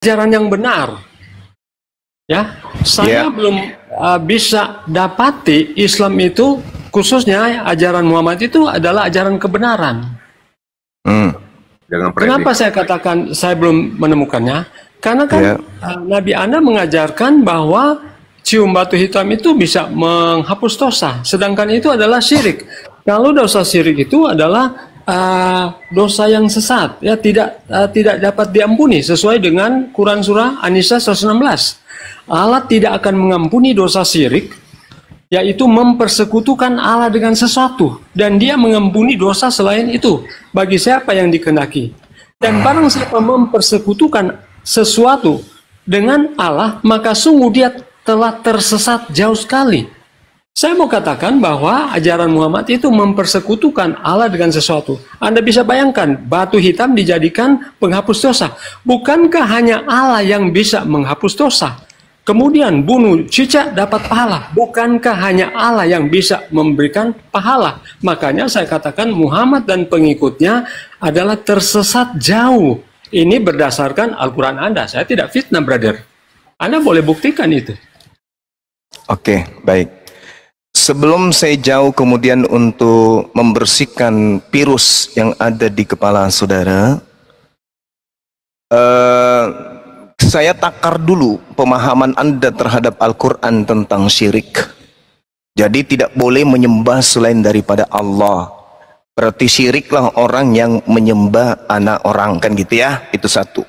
ajaran yang benar. Ya, saya belum bisa dapati Islam itu, khususnya ajaran Muhammad itu adalah ajaran kebenaran. Kenapa saya katakan saya belum menemukannya? Karena kan Nabi Anda mengajarkan bahwa cium batu hitam itu bisa menghapus dosa, sedangkan itu adalah syirik. Kalau dosa syirik itu adalah dosa yang sesat, ya tidak dapat diampuni sesuai dengan Quran surah An-Nisa 116. Allah tidak akan mengampuni dosa syirik, yaitu mempersekutukan Allah dengan sesuatu, dan Dia mengampuni dosa selain itu bagi siapa yang dikehendaki. Dan barang siapa mempersekutukan sesuatu dengan Allah, maka sungguh dia telah tersesat jauh sekali. Saya mau katakan bahwa ajaran Muhammad itu mempersekutukan Allah dengan sesuatu. Anda bisa bayangkan, batu hitam dijadikan penghapus dosa. Bukankah hanya Allah yang bisa menghapus dosa? Kemudian bunuh cicak dapat pahala. Bukankah hanya Allah yang bisa memberikan pahala? Makanya saya katakan Muhammad dan pengikutnya adalah tersesat jauh. Ini berdasarkan Al-Quran Anda. Saya tidak fitnah, brother. Anda boleh buktikan itu. Oke, baik. Sebelum saya jauh kemudian untuk membersihkan virus yang ada di kepala saudara, saya takar dulu pemahaman Anda terhadap Al-Quran tentang syirik. Jadi tidak boleh menyembah selain daripada Allah. Berarti syiriklah orang yang menyembah anak orang, kan gitu ya. Itu satu.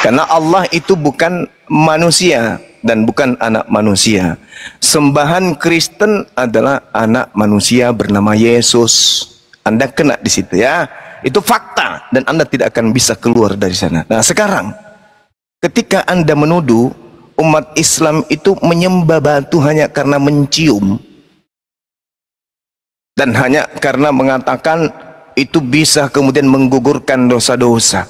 Karena Allah itu bukan manusia dan bukan anak manusia. Sembahan Kristen adalah anak manusia bernama Yesus. Anda kena di situ ya. Itu fakta dan Anda tidak akan bisa keluar dari sana. Nah, sekarang ketika Anda menuduh umat Islam itu menyembah batu hanya karena mencium dan hanya karena mengatakan itu bisa kemudian menggugurkan dosa-dosa.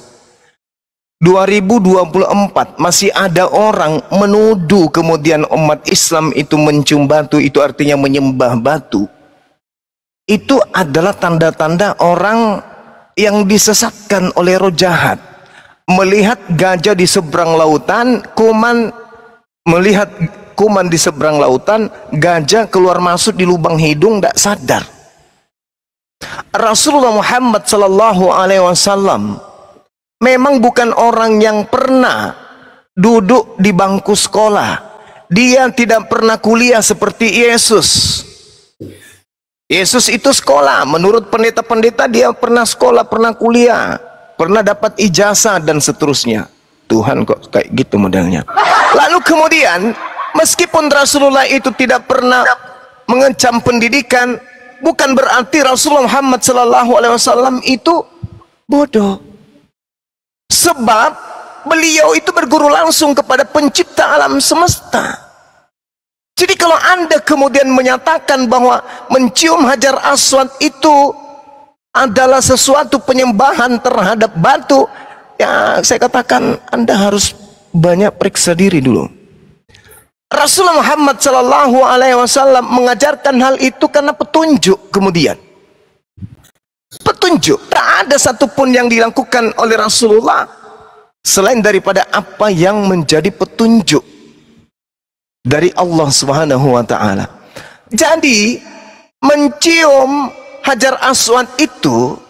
2024 masih ada orang menuduh kemudian umat Islam itu mencium batu, itu artinya menyembah batu. Itu adalah tanda-tanda orang yang disesatkan oleh roh jahat. Melihat gajah di seberang lautan, melihat kuman di seberang lautan, gajah keluar masuk di lubang hidung, tidak sadar. Rasulullah Muhammad sallallahu alaihi wasallam memang bukan orang yang pernah duduk di bangku sekolah. Dia tidak pernah kuliah seperti Yesus. Yesus itu sekolah, menurut pendeta-pendeta dia pernah sekolah, pernah kuliah, pernah dapat ijazah dan seterusnya. Tuhan kok kayak gitu modelnya. Lalu kemudian, meskipun Rasulullah itu tidak pernah mengecam pendidikan, bukan berarti Rasulullah Muhammad SAW itu bodoh. Sebab beliau itu berguru langsung kepada pencipta alam semesta. Jadi kalau Anda kemudian menyatakan bahwa mencium Hajar Aswad itu adalah sesuatu penyembahan terhadap batu, ya saya katakan Anda harus banyak periksa diri dulu. Rasulullah Muhammad sallallahu alaihi wasallam mengajarkan hal itu karena petunjuk kemudian. Petunjuk. Tak ada satupun yang dilakukan oleh Rasulullah selain daripada apa yang menjadi petunjuk dari Allah Subhanahu wa ta'ala. Jadi mencium Hajar Aswad itu,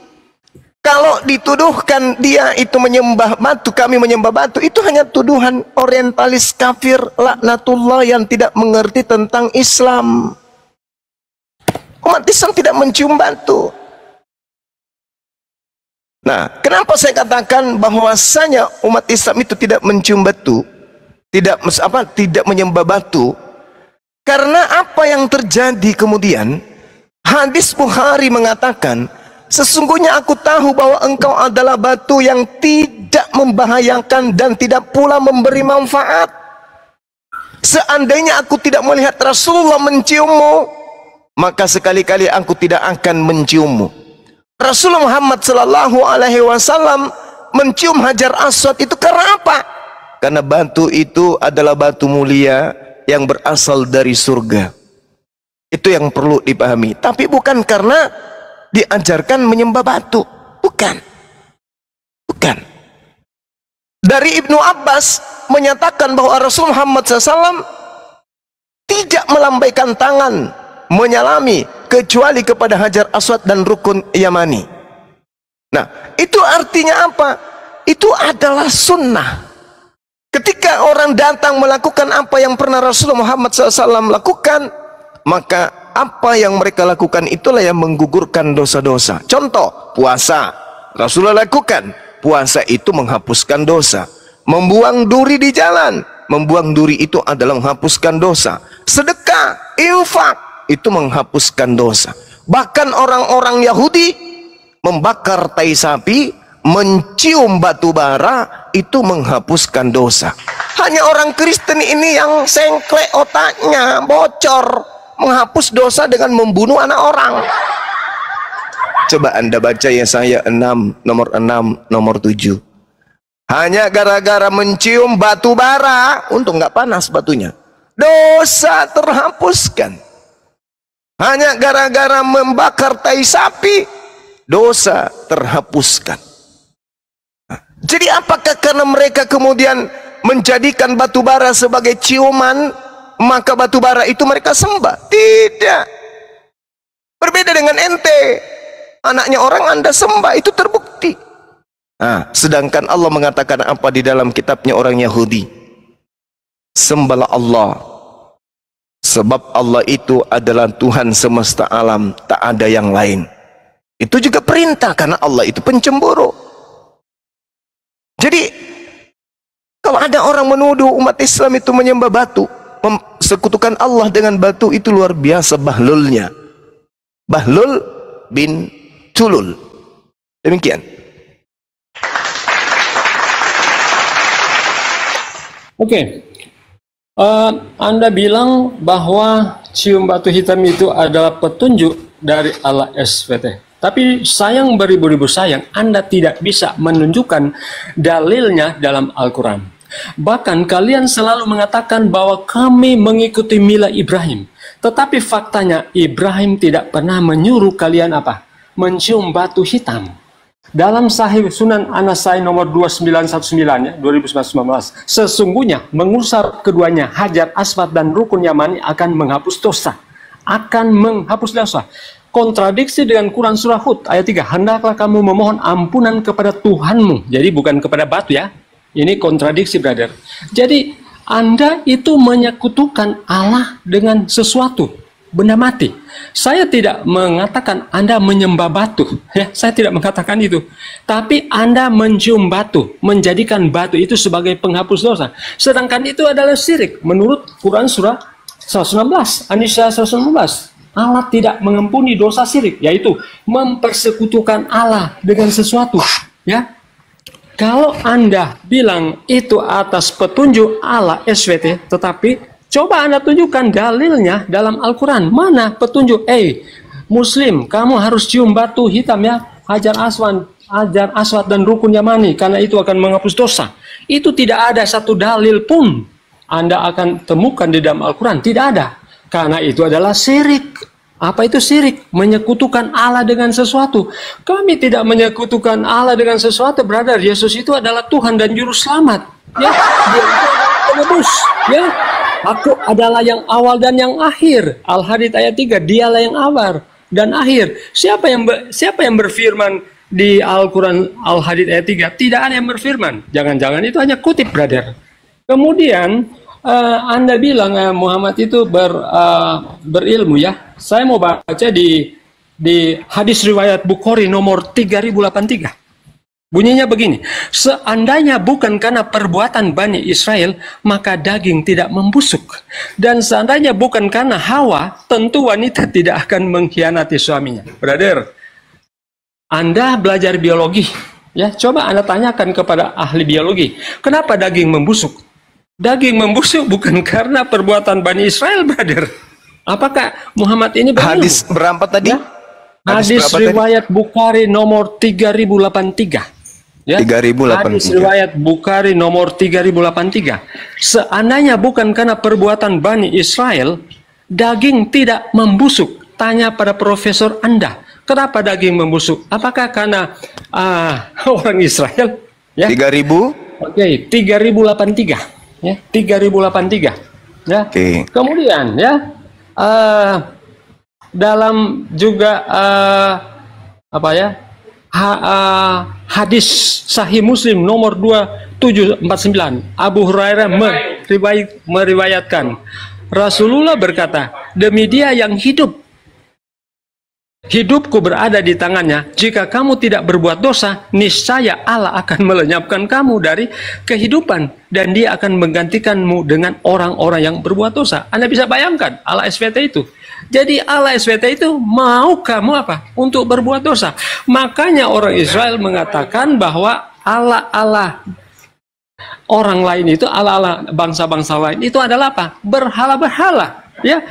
kalau dituduhkan dia itu menyembah batu, kami menyembah batu, itu hanya tuduhan orientalis kafir laknatullah yang tidak mengerti tentang Islam. Umat Islam tidak mencium batu. Nah, kenapa saya katakan bahwasanya umat Islam itu tidak mencium batu, tidak menyembah batu? Karena apa yang terjadi kemudian, hadis Bukhari mengatakan, sesungguhnya aku tahu bahwa engkau adalah batu yang tidak membahayakan dan tidak pula memberi manfaat. Seandainya aku tidak melihat Rasulullah menciummu, maka sekali-kali aku tidak akan menciummu. Rasulullah Muhammad sallallahu alaihi wasallam mencium Hajar Aswad itu karena apa? Karena batu itu adalah batu mulia yang berasal dari surga. Itu yang perlu dipahami. Tapi bukan karena diajarkan menyembah batu. Bukan. Bukan. Dari Ibnu Abbas menyatakan bahwa Rasul Muhammad SAW tidak melambaikan tangan menyalami kecuali kepada Hajar Aswad dan Rukun Yamani. Nah, itu artinya apa? Itu adalah sunnah. Ketika orang datang melakukan apa yang pernah Rasul Muhammad SAW lakukan, maka apa yang mereka lakukan itulah yang menggugurkan dosa-dosa. Contoh, puasa. Rasulullah lakukan. Puasa itu menghapuskan dosa. Membuang duri di jalan. Membuang duri itu adalah menghapuskan dosa. Sedekah, infak, itu menghapuskan dosa. Bahkan orang-orang Yahudi membakar tai sapi, mencium batu bara, itu menghapuskan dosa. Hanya orang Kristen ini yang sengklek otaknya, bocor, menghapus dosa dengan membunuh anak orang. Coba Anda baca Yesaya 6, nomor 6, nomor 7. Hanya gara-gara mencium batu bara, untung nggak panas batunya, dosa terhapuskan. Hanya gara-gara membakar tai sapi, dosa terhapuskan. Jadi apakah karena mereka kemudian menjadikan batu bara sebagai ciuman, maka batu bara itu mereka sembah? Tidak. Berbeda dengan ente, anaknya orang Anda sembah, itu terbukti. Nah, sedangkan Allah mengatakan apa di dalam kitabnya orang Yahudi? Sembahlah Allah, sebab Allah itu adalah Tuhan semesta alam, tak ada yang lain. Itu juga perintah, karena Allah itu pencemburu. Jadi kalau ada orang menuduh umat Islam itu menyembah batu, sekutukan Allah dengan batu, itu luar biasa bahlulnya. Bahlul bin Tulul. Demikian. Oke. Anda bilang bahwa cium batu hitam itu adalah petunjuk dari Allah SWT. Tapi sayang beribu-ribu sayang, Anda tidak bisa menunjukkan dalilnya dalam Al-Quran. Bahkan kalian selalu mengatakan bahwa kami mengikuti mila Ibrahim. Tetapi faktanya Ibrahim tidak pernah menyuruh kalian apa? Mencium batu hitam. Dalam Sahih Sunan An-Nasai nomor 2919 ya, 2019, sesungguhnya mengusap keduanya Hajar Aswad dan Rukun Yamani akan menghapus dosa. Akan menghapus dosa. Kontradiksi dengan Quran surah Hud ayat 3. Hendaklah kamu memohon ampunan kepada Tuhanmu. Jadi bukan kepada batu ya. Ini kontradiksi, brother. Jadi Anda itu menyekutukan Allah dengan sesuatu, benda mati. Saya tidak mengatakan Anda menyembah batu, ya. Saya tidak mengatakan itu. Tapi Anda mencium batu, menjadikan batu itu sebagai penghapus dosa. Sedangkan itu adalah syirik menurut Quran surah 116, An-Nisa 116. Allah tidak mengampuni dosa syirik, yaitu mempersekutukan Allah dengan sesuatu, ya. Kalau Anda bilang itu atas petunjuk Allah SWT, tetapi coba Anda tunjukkan dalilnya dalam Al-Quran. Mana petunjuk? Muslim, kamu harus cium batu hitam ya, Hajar Aswad dan Rukun Yamani, karena itu akan menghapus dosa. Itu tidak ada satu dalil pun Anda akan temukan di dalam Al-Quran. Tidak ada. Karena itu adalah syirik. Apa itu syirik? Menyekutukan Allah dengan sesuatu. Kami tidak menyekutukan Allah dengan sesuatu, brother. Yesus itu adalah Tuhan dan Juru Selamat. Ya, Dia itu adalah penebus. Ya, Aku adalah yang awal dan yang akhir. Al-Hadid ayat 3. Dialah yang awal dan akhir. Siapa yang berfirman di Al-Quran Al-Hadid ayat 3? Tidak ada yang berfirman. Jangan-jangan itu hanya kutip, brother. Kemudian Anda bilang Muhammad itu berilmu ya. Saya mau baca di hadis riwayat Bukhari nomor 3083. Bunyinya begini. Seandainya bukan karena perbuatan Bani Israel, maka daging tidak membusuk. Dan seandainya bukan karena Hawa, tentu wanita tidak akan mengkhianati suaminya. Brother, Anda belajar biologi ya. Coba Anda tanyakan kepada ahli biologi, kenapa daging membusuk? Daging membusuk bukan karena perbuatan Bani Israel, brother. Apakah Muhammad ini berilmu? Hadis berapa tadi? Ya? Hadis riwayat Bukhari nomor 3083. Ya? 3083. Hadis riwayat Bukhari nomor 3083. Seandainya bukan karena perbuatan Bani Israel, daging tidak membusuk. Tanya pada profesor Anda, kenapa daging membusuk? Apakah karena orang Israel? Ya? 3000? Oke, 3083 ya, 3083 ya. Oke. Kemudian ya dalam juga apa ya? Hadis Sahih Muslim nomor 2749, Abu Hurairah meriwayatkan, Rasulullah berkata, demi Dia yang hidup, hidupku berada di tangannya. Jika kamu tidak berbuat dosa, niscaya Allah akan melenyapkan kamu dari kehidupan dan Dia akan menggantikanmu dengan orang-orang yang berbuat dosa. Anda bisa bayangkan Allah SWT itu. Jadi Allah SWT itu mau kamu apa? Untuk berbuat dosa. Makanya orang Israel mengatakan bahwa Allah orang lain itu, Allah bangsa-bangsa lain itu adalah apa? Berhala-berhala. Ya,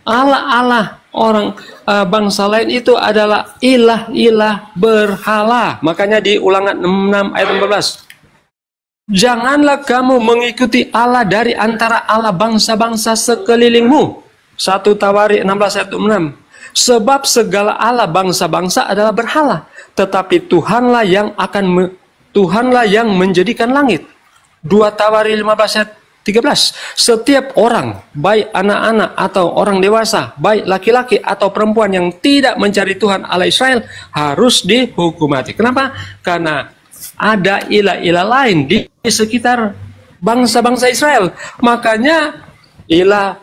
Allah orang bangsa lain itu adalah ilah-ilah berhala. Makanya di Ulangan 6 ayat 14. Janganlah kamu mengikuti Allah dari antara Allah bangsa-bangsa sekelilingmu. 1 Tawari 16 ayat 6. Sebab segala Allah bangsa-bangsa adalah berhala, tetapi Tuhanlah yang menjadikan langit. 2 Tawari 15 ayat 13. Setiap orang, baik anak-anak atau orang dewasa, baik laki-laki atau perempuan yang tidak mencari Tuhan Allah Israel harus dihukum mati. Kenapa? Karena ada ilah-ilah lain di sekitar bangsa-bangsa Israel. Makanya ilah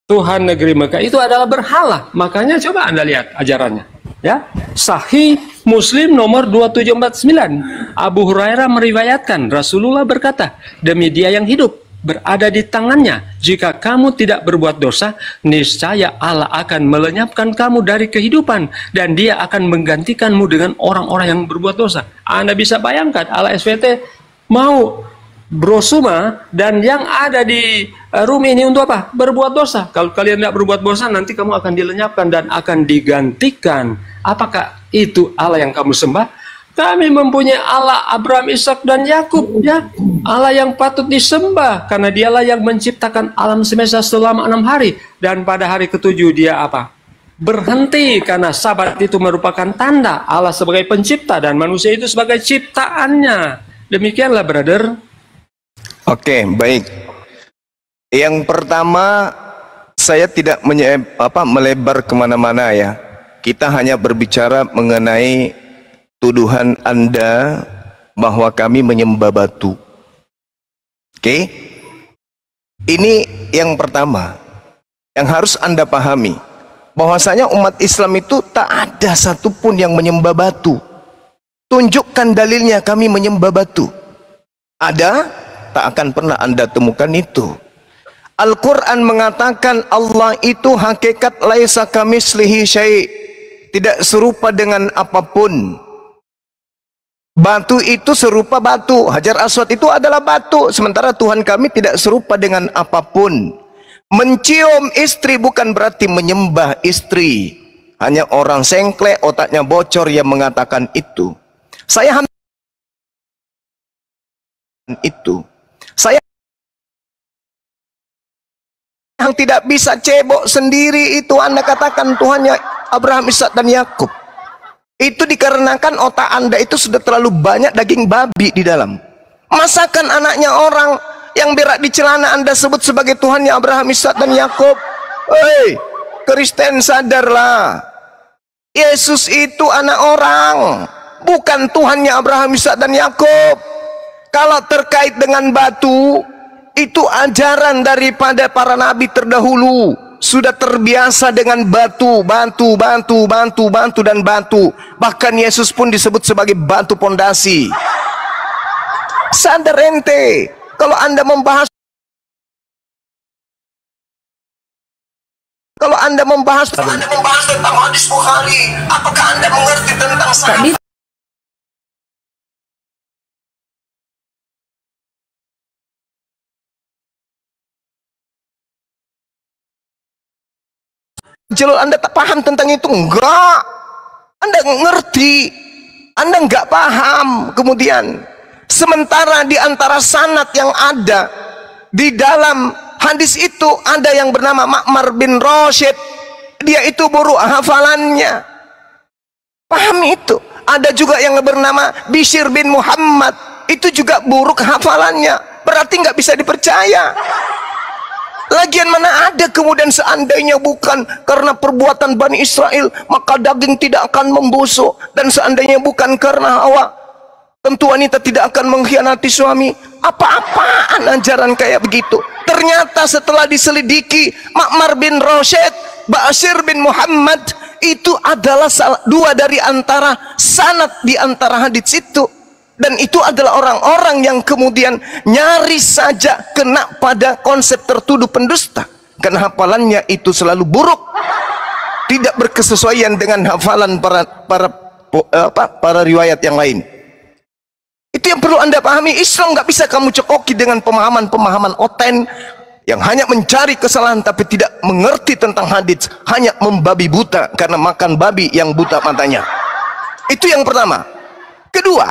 Tuhan negeri Mekah itu adalah berhala. Makanya coba Anda lihat ajarannya. Ya, Sahih Muslim nomor 2749, Abu Hurairah meriwayatkan, Rasulullah berkata, demi Dia yang hidup berada di tangannya, jika kamu tidak berbuat dosa, niscaya Allah akan melenyapkan kamu dari kehidupan dan Dia akan menggantikanmu dengan orang-orang yang berbuat dosa. Anda bisa bayangkan Allah SWT mau brosuma dan yang ada di Rumi ini untuk apa? Berbuat dosa. Kalau kalian tidak berbuat dosa, nanti kamu akan dilenyapkan dan akan digantikan. Apakah itu Allah yang kamu sembah? Kami mempunyai Allah Abraham, Ishak dan Yakub, ya. Allah yang patut disembah karena Dialah yang menciptakan alam semesta selama 6 hari dan pada hari ketujuh Dia apa? Berhenti, karena Sabat itu merupakan tanda Allah sebagai pencipta dan manusia itu sebagai ciptaannya. Demikianlah, brother. Oke, baik. Yang pertama, saya tidak melebar kemana-mana ya. Kita hanya berbicara mengenai tuduhan Anda bahwa kami menyembah batu. Oke? Ini yang pertama. Yang harus Anda pahami. Bahwasanya umat Islam itu tak ada satupun yang menyembah batu. Tunjukkan dalilnya kami menyembah batu. Ada? Tak akan pernah Anda temukan itu. Al-Quran mengatakan Allah itu hakikat laisa kamislihi syai', tidak serupa dengan apapun. Batu itu serupa batu, Hajar Aswad itu adalah batu, sementara Tuhan kami tidak serupa dengan apapun. Mencium istri bukan berarti menyembah istri. Hanya orang sengklek, otaknya bocor yang mengatakan itu. Saya yang tidak bisa cebok sendiri itu Anda katakan Tuhannya Abraham, Ishak dan Yakub. Itu dikarenakan otak Anda itu sudah terlalu banyak daging babi di dalam. Masakan anaknya orang yang berak di celana Anda sebut sebagai Tuhannya Abraham, Ishak dan Yakub. Hei, Kristen sadarlah. Yesus itu anak orang, bukan Tuhannya Abraham, Ishak dan Yakub. Kalau terkait dengan batu, itu ajaran daripada para nabi terdahulu. Sudah terbiasa dengan batu, dan batu. Bahkan Yesus pun disebut sebagai batu pondasi. Sadar ente, kalau Anda membahas tentang hadis Bukhari, apakah Anda mengerti tentang sahabat? Jalur Anda tak paham tentang itu? Enggak. Anda ngerti, Anda enggak paham. Kemudian sementara di antara sanad yang ada di dalam hadis itu ada yang bernama Ma'mar bin Rashid. Dia itu buruk hafalannya. Paham itu? Ada juga yang bernama Bishr bin Muhammad. itu juga buruk hafalannya, berarti nggak bisa dipercaya. Lagian mana ada kemudian seandainya bukan karena perbuatan Bani Israel maka daging tidak akan membusuk, dan seandainya bukan karena Hawa tentu wanita tidak akan mengkhianati suami. Apa-apaan ajaran kayak begitu? Ternyata setelah diselidiki, Ma'mar bin Rashid, Ba'sir bin Muhammad, itu adalah dua dari antara sanad di antara hadits itu. Dan itu adalah orang-orang yang kemudian nyaris saja kena pada konsep tertuduh pendusta, karena hafalannya itu selalu buruk, tidak berkesesuaian dengan hafalan para riwayat yang lain. Itu yang perlu Anda pahami. Islam nggak bisa kamu cekoki dengan pemahaman-pemahaman oten yang hanya mencari kesalahan tapi tidak mengerti tentang hadits, hanya membabi buta karena makan babi yang buta matanya. Itu yang pertama. Kedua,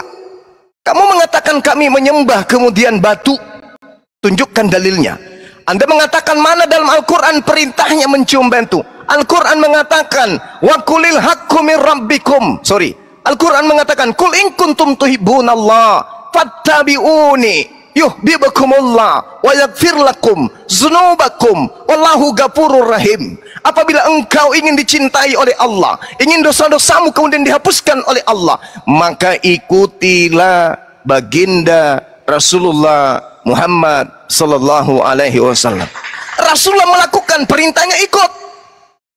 kamu mengatakan kami menyembah kemudian batu. Tunjukkan dalilnya. Anda mengatakan mana dalam Al-Quran perintahnya mencium batu? Al-Quran mengatakan wa qulil haqqu min rabbikum. Al-Quran mengatakan kul in kuntum tuhibbunallah fattabi'uni yuhibbukumullah wa yaghfir lakum dzunubakum wallahu ghafurur rahim. Apabila engkau ingin dicintai oleh Allah, ingin dosa-dosamu kemudian dihapuskan oleh Allah, maka ikutilah baginda Rasulullah Muhammad sallallahu alaihi wasallam. Rasulullah melakukan, perintahnya ikut,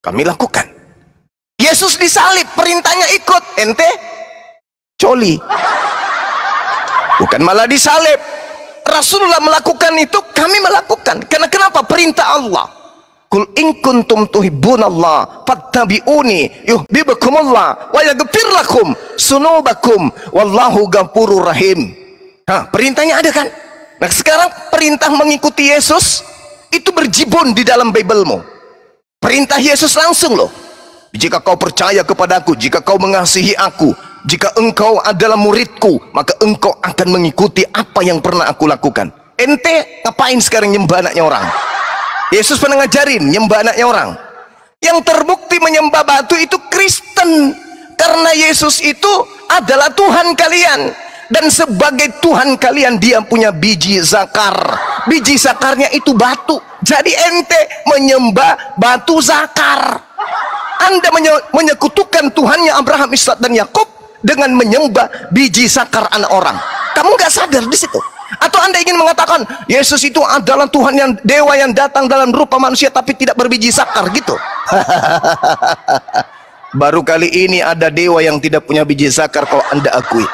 kami lakukan. Yesus disalib, perintahnya ikut, ente coli. Bukan malah disalib. Rasulullah melakukan itu, kami melakukan. Karena kenapa? Perintah Allah. Kul in kuntum tuhibbunallah fattabi'uni yuhibbukumullah wa yaghfir lakum dzunubakum wallahu ghafurur rahim. Perintahnya ada kan? Nah, sekarang perintah mengikuti Yesus itu berjibun di dalam Biblemu. Perintah Yesus langsung loh. Jika kau percaya kepadaku, jika kau mengasihi aku, jika engkau adalah muridku, maka engkau akan mengikuti apa yang pernah aku lakukan. Ente ngapain sekarang nyembah anaknya orang? Yesus pernah ngajarin nyembah anaknya orang. Yang terbukti menyembah batu itu Kristen, karena Yesus itu adalah Tuhan kalian, dan sebagai Tuhan kalian dia punya biji zakar. Biji zakarnya itu batu. Jadi ente menyembah batu zakar. Anda menyekutukan Tuhannya Abraham, Ishak dan Yakub dengan menyembah biji zakar anak orang. Kamu nggak sadar di situ? Atau Anda ingin mengatakan Yesus itu adalah Tuhan yang dewa yang datang dalam rupa manusia tapi tidak berbiji zakar gitu? Baru kali ini ada dewa yang tidak punya biji zakar kalau Anda akui.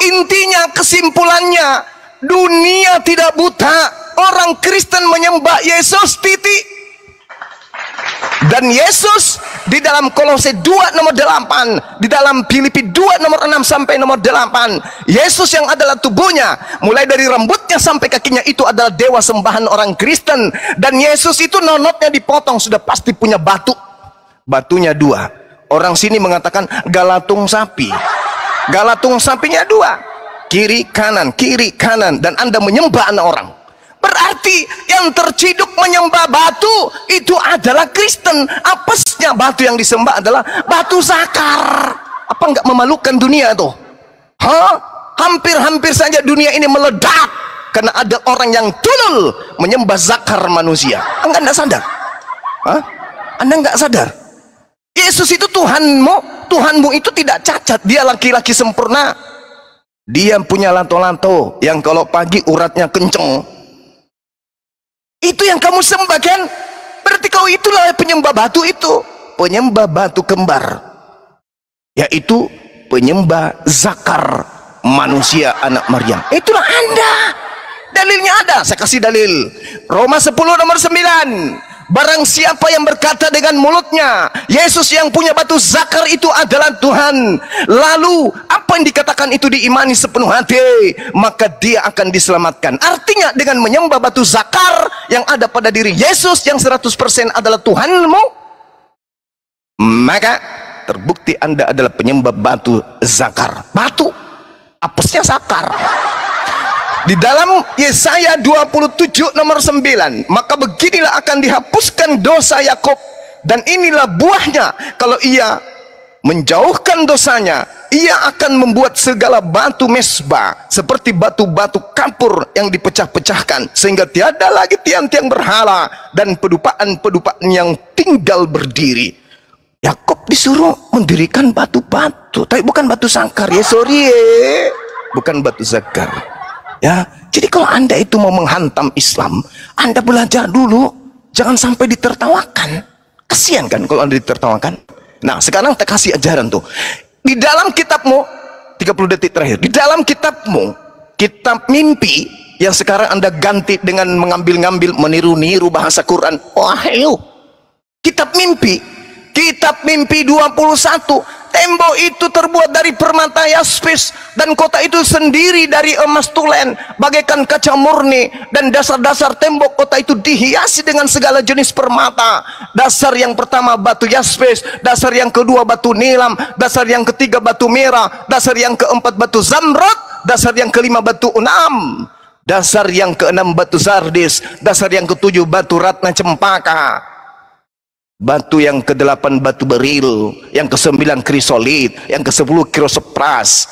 Intinya, kesimpulannya, dunia tidak buta. Orang Kristen menyembah Yesus, titik. Dan Yesus di dalam Kolose 2 nomor 8, di dalam Filipi 2 nomor 6 sampai nomor 8, Yesus yang adalah tubuhnya, mulai dari rambutnya sampai kakinya, itu adalah dewa sembahan orang Kristen. Dan Yesus itu nonotnya dipotong, sudah pasti punya batu. Batunya 2. Orang sini mengatakan galatung sapi. Galatung sapinya 2, kiri kanan, dan Anda menyembah anak orang. Berarti yang terciduk menyembah batu itu adalah Kristen. Apesnya batu yang disembah adalah batu zakar. Apa nggak memalukan dunia tuh? Hampir-hampir saja dunia ini meledak karena ada orang yang tulul menyembah zakar manusia. Anda nggak sadar? Anda nggak sadar? Yesus itu Tuhanmu. Tuhanmu itu tidak cacat. Dia laki-laki sempurna. Dia punya lato-lato yang kalau pagi uratnya kenceng. Itu yang kamu sembah kan? Berarti kau itulah penyembah batu itu. Penyembah batu kembar, yaitu penyembah zakar manusia anak Maryam. Itulah Anda. Dalilnya ada, saya kasih dalil. Roma 10 nomor 9. Barang siapa yang berkata dengan mulutnya Yesus yang punya batu zakar itu adalah Tuhan, lalu apa yang dikatakan itu diimani sepenuh hati, maka dia akan diselamatkan. Artinya dengan menyembah batu zakar yang ada pada diri Yesus yang 100% adalah Tuhanmu, maka terbukti Anda adalah penyembah batu zakar. Batu apesnya zakar. Di dalam Yesaya 27 nomor 9, maka beginilah akan dihapuskan dosa Yakub, dan inilah buahnya kalau ia menjauhkan dosanya, Ia akan membuat segala batu mesbah seperti batu-batu kapur yang dipecah-pecahkan, sehingga tiada lagi tiang-tiang berhala dan pedupaan-pedupaan yang tinggal berdiri. Yakub disuruh mendirikan batu-batu, tapi bukan batu sangkar ya, sorry bukan batu sangkar ya. Jadi kalau Anda itu mau menghantam Islam, Anda belajar dulu, jangan sampai ditertawakan. Kasihan kan kalau Anda ditertawakan. Nah sekarang tak kasih ajaran tuh di dalam kitabmu, 30 detik terakhir, di dalam kitabmu, kitab mimpi yang sekarang Anda ganti dengan mengambil-ngambil, meniru-niru bahasa Quran. Wah, kitab mimpi 21, tembok itu terbuat dari permata yaspis, dan kota itu sendiri dari emas tulen bagaikan kaca murni, dan dasar-dasar tembok kota itu dihiasi dengan segala jenis permata. Dasar yang pertama batu yaspis, dasar yang kedua batu nilam, dasar yang ketiga batu merah, dasar yang keempat batu zamrud, dasar yang kelima batu unam, dasar yang keenam batu sardis, dasar yang ketujuh batu ratna cempaka, batu yang ke-8 batu beril, yang ke-9 krisolit, yang ke-10 krosopras,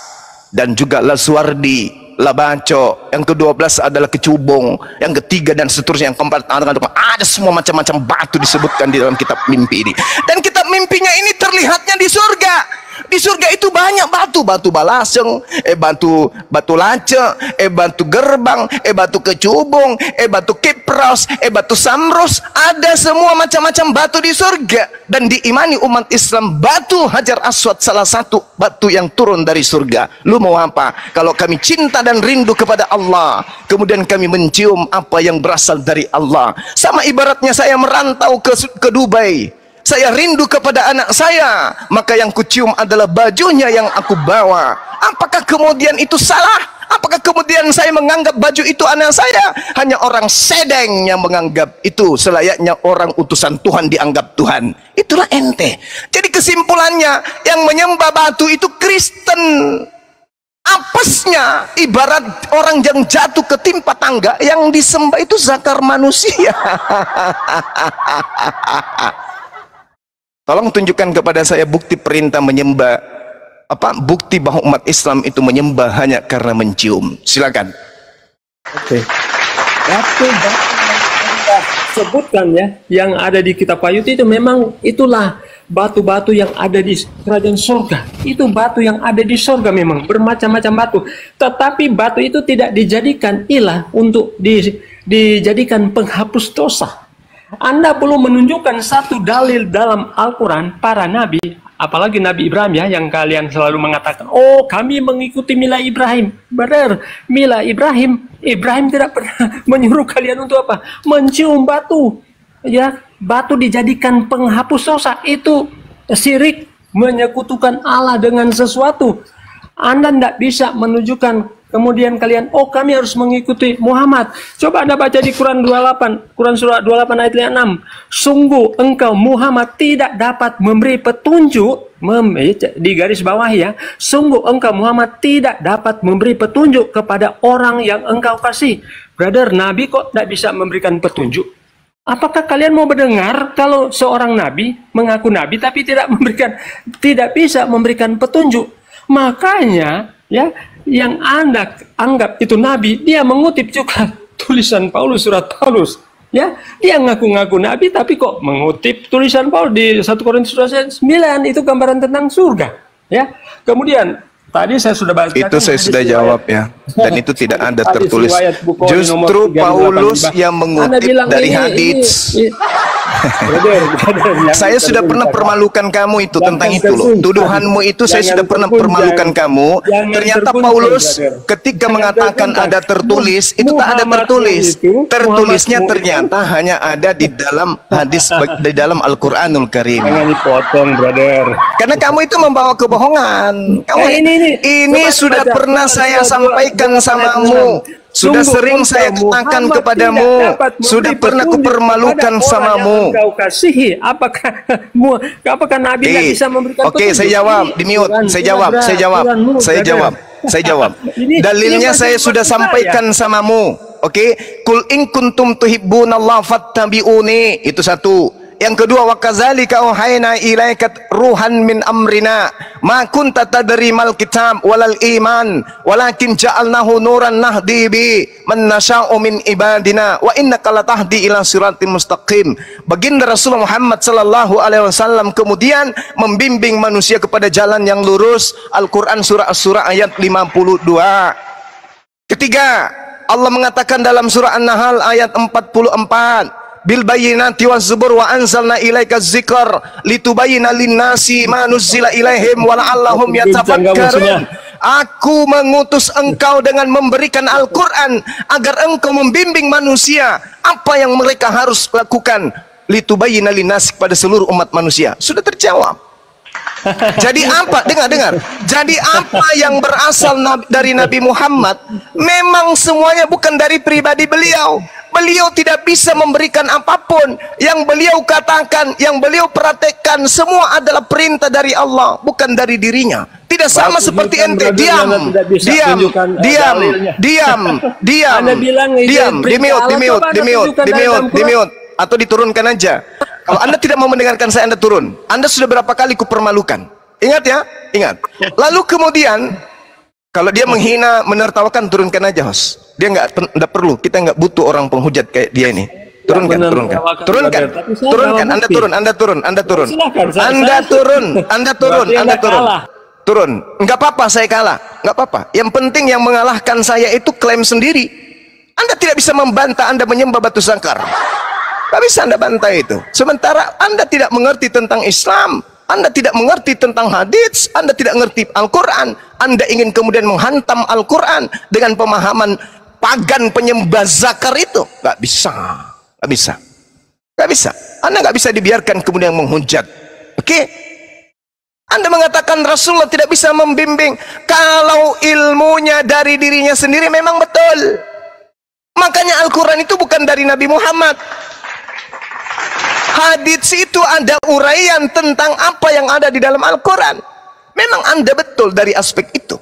dan juga laswardi, labaco, yang ke-12 adalah kecubung, yang ketiga dan seterusnya, yang keempat ada semua macam-macam batu disebutkan di dalam kitab mimpi ini. Dan kitab mimpinya ini terlihatnya di surga. Di surga itu banyak batu, batu balaseng, batu lace, batu gerbang, batu kecubung, batu kipros, batu samros, ada semua macam-macam batu di surga. Dan diimani umat Islam, batu Hajar Aswad salah satu batu yang turun dari surga. Lu mau apa? Kalau kami cinta dan rindu kepada Allah, kemudian kami mencium apa yang berasal dari Allah. Sama ibaratnya saya merantau ke Dubai, saya rindu kepada anak saya, maka yang kucium adalah bajunya yang aku bawa. Apakah kemudian itu salah? Apakah kemudian saya menganggap baju itu anak saya? Hanya orang sedeng yang menganggap itu selayaknya orang utusan Tuhan dianggap Tuhan. Itulah ente. Jadi kesimpulannya, yang menyembah batu itu Kristen. Apesnya ibarat orang yang jatuh ketimpa tangga, yang disembah itu zakar manusia. Tolong tunjukkan kepada saya bukti perintah menyembah, bukti bahwa umat Islam itu menyembah hanya karena mencium. Silakan. Oke. Batu yang Anda sebutkan ya, yang ada di kitab Wahyu itu memang itulah batu-batu yang ada di kerajaan surga. Itu batu yang ada di surga, memang bermacam-macam batu. Tetapi batu itu tidak dijadikan ilah untuk dijadikan penghapus dosa. Anda perlu menunjukkan satu dalil dalam Al-Quran para nabi, apalagi Nabi Ibrahim ya, yang kalian selalu mengatakan, oh kami mengikuti mila Ibrahim. Benar, mila Ibrahim. Ibrahim tidak pernah menyuruh kalian untuk apa? Mencium batu. Ya, batu dijadikan penghapus dosa. Itu syirik, menyekutukan Allah dengan sesuatu. Anda tidak bisa menunjukkan. Kemudian kalian, oh kami harus mengikuti Muhammad. Coba Anda baca di Quran 28, Quran surah 28 ayat 6. Sungguh engkau Muhammad tidak dapat memberi petunjuk, di garis bawah ya. Sungguh engkau Muhammad tidak dapat memberi petunjuk kepada orang yang engkau kasih. Brother, Nabi kok tidak bisa memberikan petunjuk? Apakah kalian mau mendengar kalau seorang Nabi mengaku Nabi tapi tidak bisa memberikan petunjuk? Makanya ya, yang Anda anggap itu Nabi, dia mengutip juga tulisan Paulus, surat Paulus. Ya, dia ngaku-ngaku Nabi, tapi kok mengutip tulisan Paulus di 1 Korintus 9, itu gambaran tentang surga. Ya, kemudian tadi saya sudah bahas. Itu saya sudah jawab ya, dan itu tidak ada tertulis. Justru Paulus yang mengutip dari hadits. Saya sudah pernah permalukan kamu itu tentang itu loh. Tuduhanmu itu saya sudah pernah permalukan kamu. Ternyata Paulus ketika mengatakan ada tertulis, itu tak ada tertulis. Tertulisnya ternyata hanya ada di dalam hadis, di dalam Al-Quranul Karim. Jangan dipotong, brother. Karena kamu itu membawa kebohongan. Kamu ini sudah pernah saya sampaikan samamu. Sudah sering saya katakan kepadamu, sudah pernah kupermalukan samamu. Kau kasihi, apakah Nabi tidak bisa memberikan petunjuk? Oke, saya jawab, di mute. Saya jawab. Dalilnya saya sudah sampaikan samamu. Oke, kul in kuntum tuhibbunallaha fattabi'uni. Itu satu. Yang kedua, wa kadzalika auhayna ilaika ruhan min amrina ma kunta tadri mal kitab walal iman walakin ja'alnahu nuran nahdi bi man nasya'u min ibadina wa innaka latahdi ila siratim mustaqim. Baginda Rasulullah Muhammad sallallahu alaihi wasallam kemudian membimbing manusia kepada jalan yang lurus. Al-Qur'an surah As-Surah ayat 52. Ketiga, Allah mengatakan dalam surah An-Nahl ayat 44, bil bayyinati waz zubur wa anzalna ilaika dzikr litubayyana lin-nasi ma nuzzila ilaihim wa la'allahum yatafakkarun. Aku mengutus engkau dengan memberikan Al-Qur'an agar engkau membimbing manusia apa yang mereka harus lakukan, litubayyana lin-nasi, kepada seluruh umat manusia. Sudah terjawab. Jadi apa? Dengar. Jadi apa yang berasal dari Nabi Muhammad memang semuanya bukan dari pribadi beliau. Beliau tidak bisa memberikan apapun. Yang beliau katakan, yang beliau praktekkan, semua adalah perintah dari Allah, bukan dari dirinya. Tidak sama seperti ente. Diam. Di-mute. Atau diturunkan aja. Kalau Anda tidak mau mendengarkan saya, Anda turun. Anda sudah berapa kali kupermalukan. Ingat ya, ingat. Lalu kemudian, kalau dia menghina, menertawakan, turunkan aja, host. Dia nggak perlu, kita nggak butuh orang penghujat kayak dia ini. Turunkan. Anda turun. Nggak apa-apa, saya kalah. Nggak apa-apa. Yang penting yang mengalahkan saya itu klaim sendiri. Anda tidak bisa membantah Anda menyembah batu sangkar. Nggak bisa Anda bantah itu. Sementara Anda tidak mengerti tentang Islam, Anda tidak mengerti tentang hadits, Anda tidak mengerti Al-Quran, Anda ingin kemudian menghantam Al-Quran dengan pemahaman pagan penyembah zakar itu. Nggak bisa. Anda nggak bisa dibiarkan kemudian menghujat. Oke? Anda mengatakan Rasulullah tidak bisa membimbing. Kalau ilmunya dari dirinya sendiri memang betul. Makanya Al-Quran itu bukan dari Nabi Muhammad. Hadits itu ada uraian tentang apa yang ada di dalam Al-Quran. Memang Anda betul dari aspek itu.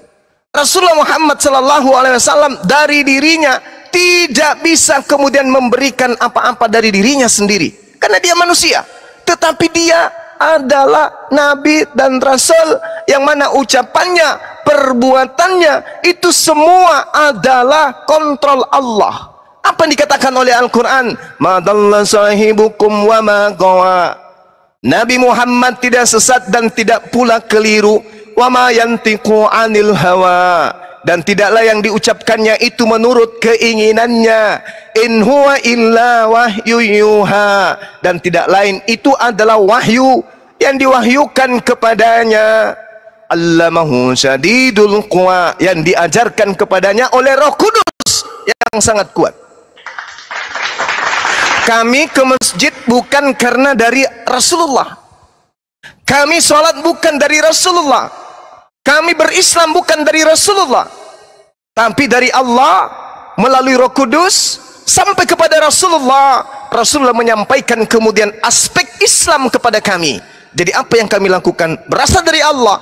Rasulullah Muhammad SAW dari dirinya tidak bisa kemudian memberikan apa-apa dari dirinya sendiri, karena dia manusia. Tetapi dia adalah Nabi dan Rasul yang mana ucapannya, perbuatannya itu semua adalah kontrol Allah. Apa yang dikatakan oleh Al-Quran? Ma dalla sahibukum wa ma gawa. Nabi Muhammad tidak sesat dan tidak pula keliru. Wa ma yantiqu anil hawa. Dan tidaklah yang diucapkannya itu menurut keinginannya. In huwa illa wahyu yuha. Dan tidak lain itu adalah wahyu yang diwahyukan kepadanya. Allamahu syadidul quwa, yang diajarkan kepadanya oleh Roh Kudus yang sangat kuat. Kami ke masjid bukan karena dari Rasulullah. Kami sholat bukan dari Rasulullah. Kami berislam bukan dari Rasulullah. Tapi dari Allah melalui Roh Kudus sampai kepada Rasulullah. Rasulullah menyampaikan kemudian aspek Islam kepada kami. Jadi apa yang kami lakukan berasal dari Allah,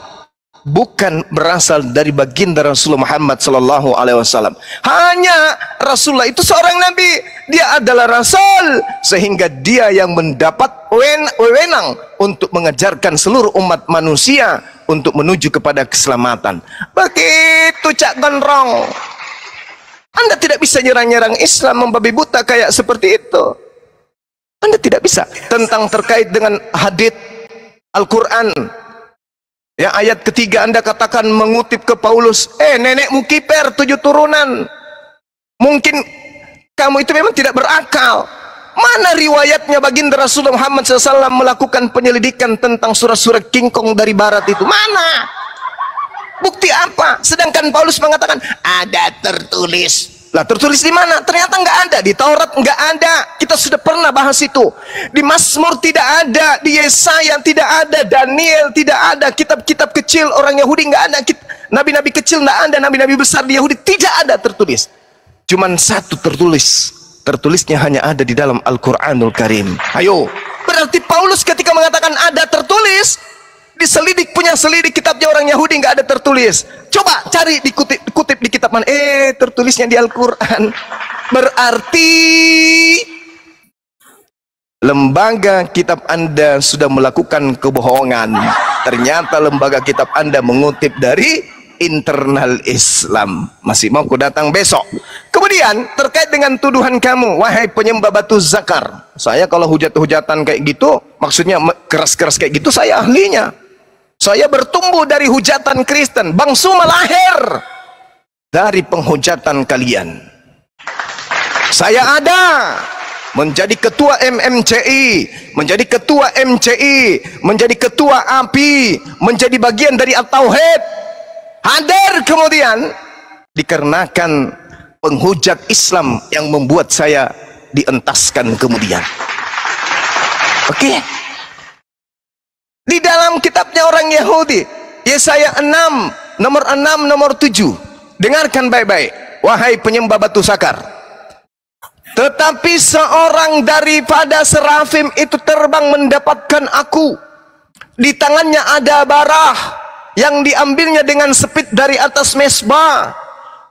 bukan berasal dari baginda Rasulullah Muhammad sallallahu alaihi wasallam. Hanya Rasulullah itu seorang nabi, dia adalah rasul, sehingga dia yang mendapat wewenang untuk mengajarkan seluruh umat manusia untuk menuju kepada keselamatan. Begitu Cak Gondrong. Anda tidak bisa nyerang-nyerang Islam membabi buta kayak seperti itu. Anda tidak bisa. Tentang terkait dengan hadits Al-Quran, ya, ayat ketiga Anda katakan mengutip ke Paulus, nenekmu kiper 7 turunan. Mungkin kamu itu memang tidak berakal. Mana riwayatnya baginda Rasulullah Muhammad SAW melakukan penyelidikan tentang surat-surat kingkong dari barat itu? Mana? Bukti apa? Sedangkan Paulus mengatakan ada tertulis. Lah, tertulis di mana? Ternyata nggak ada. Di Taurat nggak ada. Kita sudah pernah bahas itu. Di Mazmur tidak ada. Di Yesaya tidak ada. Daniel tidak ada. Kitab-kitab kecil orang Yahudi nggak ada. Nabi-nabi kecil nggak ada. Nabi-nabi besar di Yahudi tidak ada tertulis. Cuman satu tertulis. Tertulisnya hanya ada di dalam Al-Quranul Karim. Ayo. Berarti Paulus ketika mengatakan ada tertulis, diselidik, punya selidik kitabnya orang Yahudi nggak ada tertulis. Coba cari dikutip di kitab mana? Tertulisnya di Al-Quran. Berarti lembaga kitab Anda sudah melakukan kebohongan. Ternyata lembaga kitab Anda mengutip dari internal Islam. Masih mau ku datang besok. Kemudian terkait dengan tuduhan kamu, wahai penyembah batu zakar. Saya kalau hujat-hujatan kayak gitu, maksudnya keras-keras kayak gitu, saya ahlinya. Saya bertumbuh dari hujatan Kristen. Bang Suma lahir dari penghujatan kalian. Saya ada menjadi ketua MMCI, menjadi ketua MCI, menjadi ketua API, menjadi bagian dari At-Tauhid. Hadir kemudian dikarenakan penghujat Islam yang membuat saya dientaskan kemudian. Oke. Di dalam kitabnya orang Yahudi, Yesaya 6, nomor 6, nomor 7. Dengarkan baik-baik, wahai penyembah batu zakar. Tetapi seorang daripada serafim itu terbang mendapatkan aku. Di tangannya ada barah yang diambilnya dengan sepit dari atas mesbah.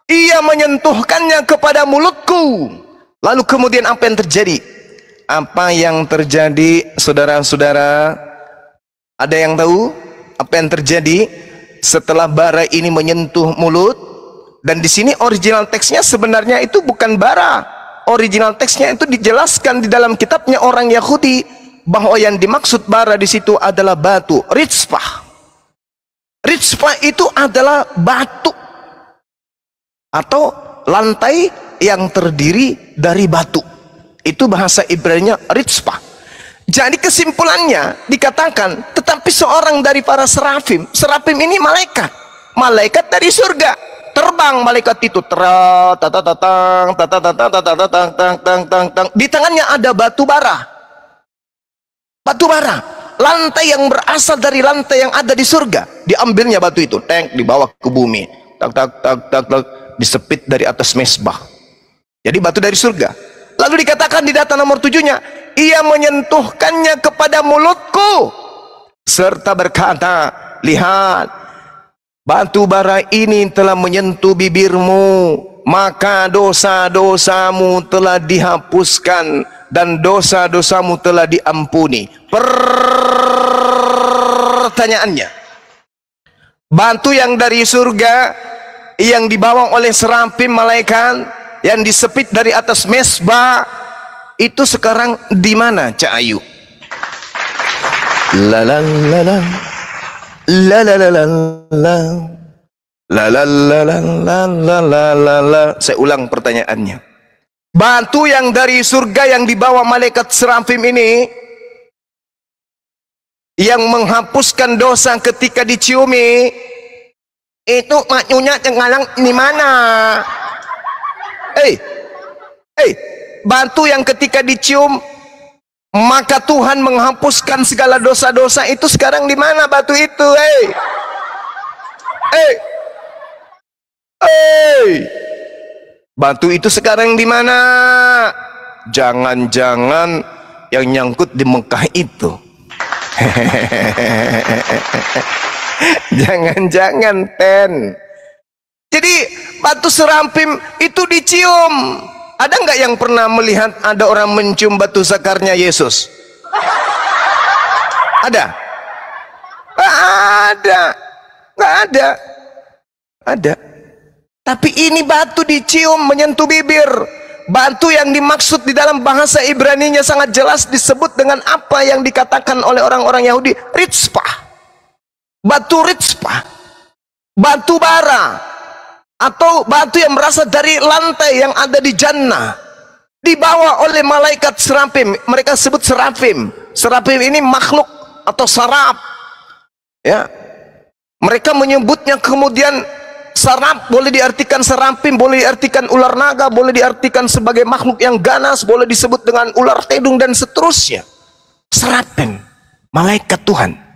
Ia menyentuhkannya kepada mulutku. Lalu kemudian apa yang terjadi? Apa yang terjadi, saudara-saudara? Ada yang tahu apa yang terjadi setelah bara ini menyentuh mulut? Dan di sini original teksnya sebenarnya itu bukan bara. Original teksnya itu dijelaskan di dalam kitabnya orang Yahudi bahwa yang dimaksud bara di situ adalah batu, rizpah. Rizpah itu adalah batu atau lantai yang terdiri dari batu. Itu bahasa Ibrani-nya rizpah. Jadi kesimpulannya dikatakan, tetapi seorang dari para serafim, serafim ini malaikat, malaikat dari surga. Terbang malaikat itu, di tangannya ada batu bara. Batu bara, lantai yang berasal dari lantai yang ada di surga. Diambilnya batu itu, dibawa ke bumi, disepit dari atas mesbah. Jadi batu dari surga. Lalu dikatakan di data nomor 7-nya, ia menyentuhkannya kepada mulutku serta berkata, lihat, batu bara ini telah menyentuh bibirmu, maka dosa-dosamu telah dihapuskan dan dosa-dosamu telah diampuni. Pertanyaannya, batu yang dari surga yang dibawa oleh serafim malaikat yang disepit dari atas mesbah itu sekarang di mana, Cak Ayu? La la la la. La la la la la la la la la la la la. Saya ulang pertanyaannya. Batu yang dari surga yang dibawa malaikat serafim ini yang menghapuskan dosa ketika diciumi, itu maknanya tengalang di mana? Batu yang ketika dicium maka Tuhan menghapuskan segala dosa-dosa itu sekarang di mana batu itu? Batu itu sekarang di mana? Jangan-jangan yang nyangkut di Mekah itu. Jangan-jangan Jadi batu serafim itu dicium. Ada nggak yang pernah melihat ada orang mencium batu zakarnya Yesus? Ada? Nggak ada. Nggak ada. Ada. Tapi ini batu dicium menyentuh bibir. Batu yang dimaksud di dalam bahasa Ibrani-nya sangat jelas disebut dengan apa yang dikatakan oleh orang-orang Yahudi, rizpah. Batu rizpah. Batu bara. Atau batu yang berasal dari lantai yang ada di jannah, dibawa oleh malaikat serafim. Mereka sebut serafim. Serafim ini makhluk atau saraf, ya. Mereka menyebutnya kemudian saraf, boleh diartikan serafim, boleh diartikan ular naga, boleh diartikan sebagai makhluk yang ganas, boleh disebut dengan ular tedung dan seterusnya. Serafim, malaikat Tuhan.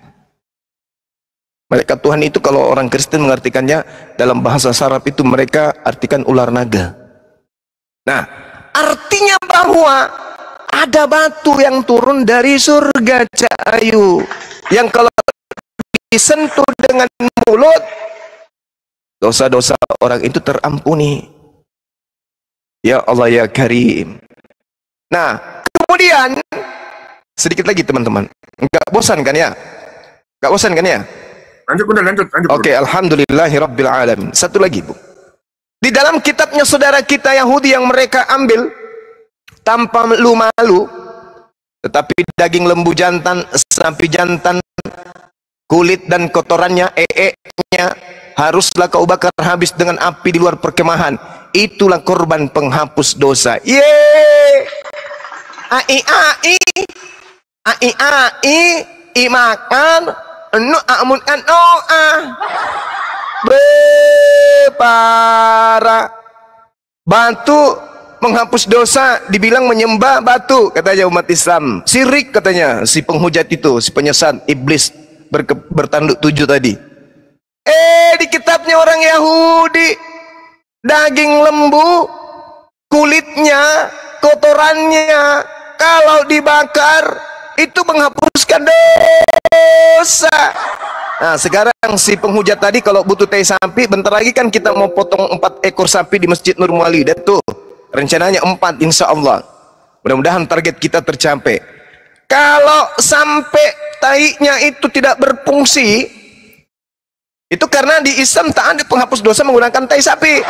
Malaikat Tuhan itu kalau orang Kristen mengartikannya dalam bahasa Arab itu mereka artikan ular naga. Nah, artinya bahwa ada batu yang turun dari surga, Cak Ayu, yang kalau disentuh dengan mulut dosa-dosa orang itu terampuni. Ya Allah ya Karim. Nah, kemudian Sedikit lagi teman-teman. Enggak bosan kan ya? Enggak bosan kan ya? Lanjut Bunda, lanjut. Oke, alhamdulillahirabbil alamin. Satu lagi, Bu. Di dalam kitabnya saudara kita Yahudi yang mereka ambil tanpa malu-malu, tetapi daging lembu jantan, sapi jantan, kulit dan kotorannya, nya haruslah kau bakar habis dengan api di luar perkemahan. Itulah korban penghapus dosa. Yeay! Ai ai ai ai i makan enu amun kan para batu menghapus dosa, dibilang menyembah batu, katanya umat Islam. Syirik katanya si penghujat itu, si penyesat iblis bertanduk 7 tadi. Di kitabnya orang Yahudi, daging lembu, kulitnya, kotorannya, kalau dibakar itu menghapuskan dosa. Nah, sekarang si penghujat tadi kalau butuh tai sapi, bentar lagi kan kita mau potong 4 ekor sapi di Masjid Nur Muali. Dan tuh rencananya 4, insya Allah. Mudah-mudahan target kita tercapai. Kalau sampai tainya itu tidak berfungsi, itu karena di Islam tak ada penghapus dosa menggunakan tai sapi.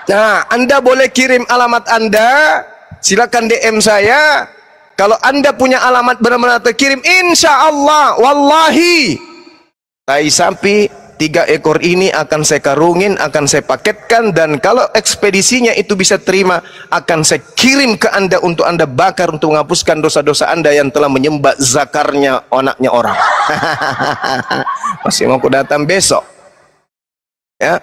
Nah, Anda boleh kirim alamat Anda, silakan DM saya. Kalau Anda punya alamat benar-benar terkirim, insya Allah, wallahi, tai sapi 3 ekor ini akan saya karungin, akan saya paketkan, dan kalau ekspedisinya itu bisa terima, akan saya kirim ke Anda untuk Anda bakar untuk menghapuskan dosa-dosa Anda yang telah menyembah zakarnya anaknya orang. Masih mau aku datang besok ya.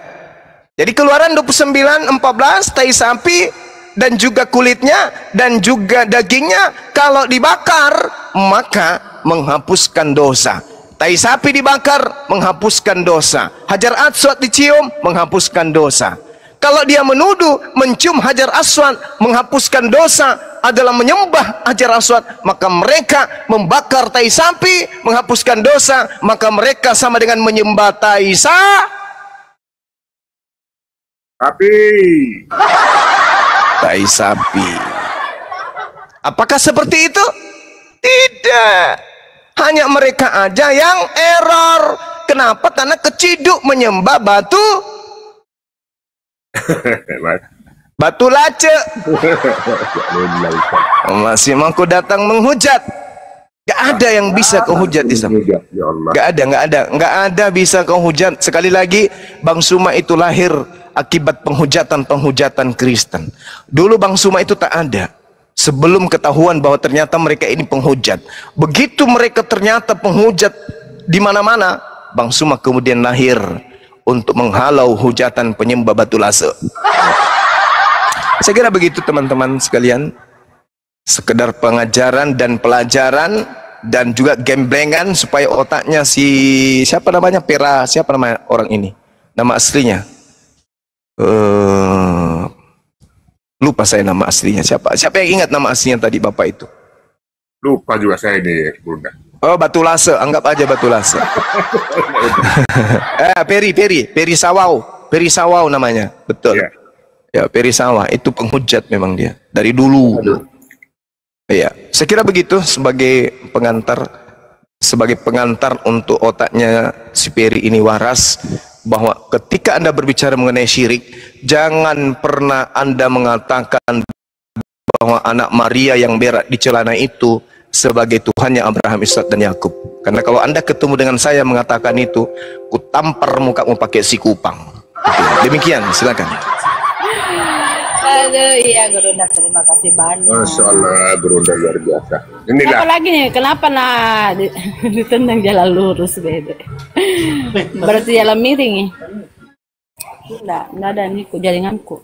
Jadi Keluaran 29:14, tai sapi dan juga kulitnya dan juga dagingnya kalau dibakar maka menghapuskan dosa. Tai sapi dibakar menghapuskan dosa. Hajar Aswad dicium menghapuskan dosa. Kalau dia menuduh mencium Hajar Aswad menghapuskan dosa adalah menyembah Hajar Aswad, maka mereka membakar tai sapi menghapuskan dosa, maka mereka sama dengan menyembah tai sapi. Apakah seperti itu? Tidak. Hanya mereka aja yang error. Kenapa? Karena keciduk menyembah batu lace. Masih mau aku datang menghujat. Gak ada yang bisa kau hujat Islam. Gak ada bisa kau hujat. Sekali lagi, Bang Suma itu lahir akibat penghujatan Kristen. Dulu Bang Suma itu tak ada. Sebelum ketahuan bahwa ternyata mereka ini penghujat. Begitu mereka ternyata penghujat di mana-mana, Bang Suma kemudian lahir untuk menghalau hujatan penyembah batu lase. Saya kira begitu teman-teman sekalian. Sekedar pengajaran dan pelajaran dan juga gemblengan supaya otaknya siapa namanya siapa nama orang ini, nama aslinya lupa saya nama aslinya siapa yang ingat nama aslinya tadi bapak itu? Lupa juga saya ini Bunda. Oh, batu lase, anggap aja batu lase. Peri Sawau namanya, betul ya. Peri Sawau itu penghujat memang dia dari dulu. Iya, saya kira begitu sebagai pengantar untuk otaknya si Peri ini waras, bahwa ketika Anda berbicara mengenai syirik, jangan pernah Anda mengatakan bahwa anak Maria yang berak di celana itu sebagai Tuhannya Abraham, Ishak dan Yakub. Karena kalau Anda ketemu dengan saya mengatakan itu, ku tampar mukamu pakai sikupang. Demikian, silakan. Aduh, iya Gurunda, terima kasih banyak. Masya Allah, Gurunda luar biasa. Inilah. Apa lagi nih? Kenapa ditendang jalan lurus beda? Berarti jalan miring nih? Enggak ada nih jaringanku.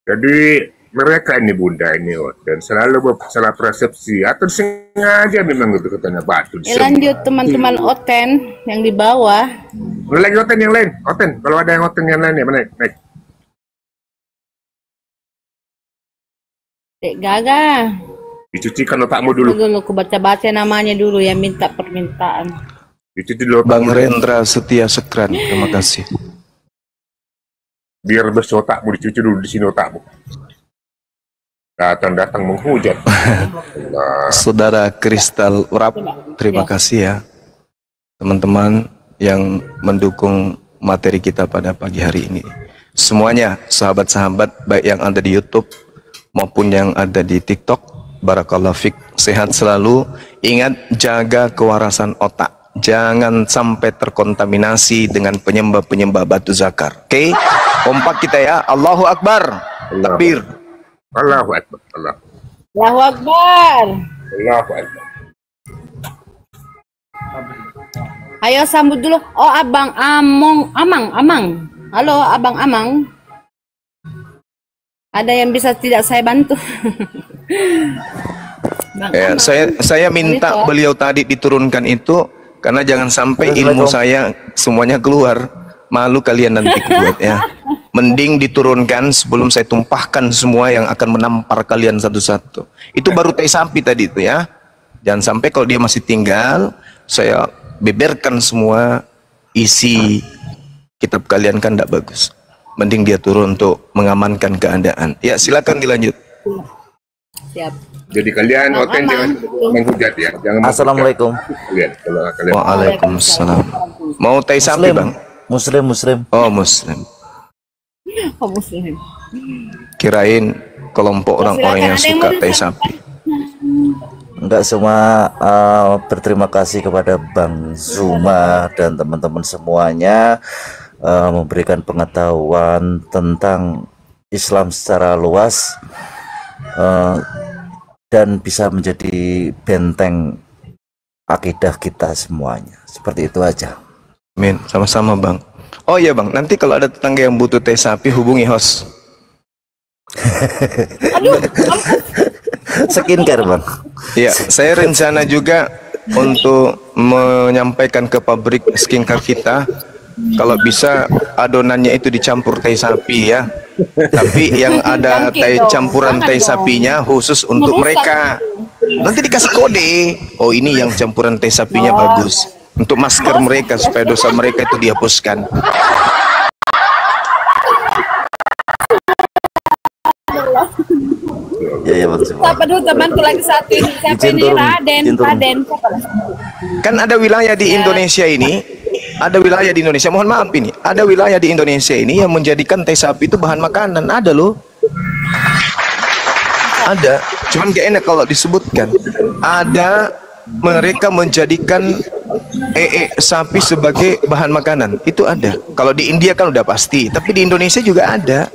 Jadi mereka ini Bunda ini dan selalu salah persepsi atau sengaja memang itu katanya batu. Lanjut teman-teman Oten yang di bawah. Lagi Oten yang lain. Oten, kalau ada yang Oten yang lain ya naik. Dek Gaga. Dicucikan otakmu dulu. Dulu aku baca-baca namanya dulu yang minta permintaan. Dicuci dulu. Bang Rendra Setia Sekran, terima kasih. Biar bersih otakmu, dicuci dulu di sini otakmu. datang-datang menghujat. Nah, Saudara Kristal Wrap, terima kasih ya teman-teman yang mendukung materi kita pada pagi hari ini. Semuanya sahabat-sahabat baik yang ada di YouTube maupun yang ada di TikTok, barakallahu fik, sehat selalu. Ingat, jaga kewarasan otak. Jangan sampai terkontaminasi dengan penyembah-penyembah batu zakar. Oke? Kompak kita ya. Allahu Akbar. Takbir. Allahu Akbar. Allahu Akbar. Allahu Akbar. Ayo sambut dulu. Oh, Abang Amang. Halo, Abang Amang. Ada yang bisa tidak saya bantu? Bang Ya, Amang. saya minta Gitu. beliau tadi diturunkan itu karena jangan sampai ilmu saya semuanya keluar. Malu kalian nanti buat ya. Mending diturunkan sebelum saya tumpahkan semua yang akan menampar kalian satu-satu. Itu baru tai sapi tadi itu ya. Jangan sampai kalau dia masih tinggal, saya beberkan semua isi kitab kalian, kan tidak bagus. Mending dia turun untuk mengamankan keadaan. Ya, silakan dilanjut. Siap. Jadi kalian Bang oten jangan Amang. menghujat ya. Jangan Assalamualaikum. kalian kalau kalian Waalaikumsalam. Mau tai sapi, Bang? Muslim. Oh, Muslim. Oh, Muslim. Kirain kelompok orang-orang yang Silakan, ada yang suka mau tai disambut? sapi. Enggak, semua berterima kasih kepada Bang Zuma dan teman-teman semuanya, memberikan pengetahuan tentang Islam secara luas, dan bisa menjadi benteng akidah kita semuanya. Seperti itu aja. Amin, sama-sama Bang. Oh iya Bang, nanti kalau ada tetangga yang butuh teh sapi hubungi host. Skincare Bang. Iya, saya rencana juga untuk menyampaikan ke pabrik skincare kita, kalau bisa adonannya itu dicampur teh sapi ya. Tapi yang ada teh campuran teh sapinya khusus untuk mereka. Nanti dikasih kode. Oh, ini yang campuran teh sapinya bagus. Untuk masker mereka supaya dosa mereka itu dihapuskan. Ya Bang Zuma. Siapa dulu temanku lagi satu ini? Siapa Izin ini? turun, Raden. izin turun. Raden. Siapa lah? Kan ada wilayah di Indonesia ini, ada wilayah di Indonesia, mohon maaf ini, ada wilayah di Indonesia ini yang menjadikan teh sapi itu bahan makanan. Ada loh. Ada, cuman gak enak kalau disebutkan. Ada, mereka menjadikan sapi sebagai bahan makanan. Itu ada. Kalau di India kan udah pasti, tapi di Indonesia juga ada.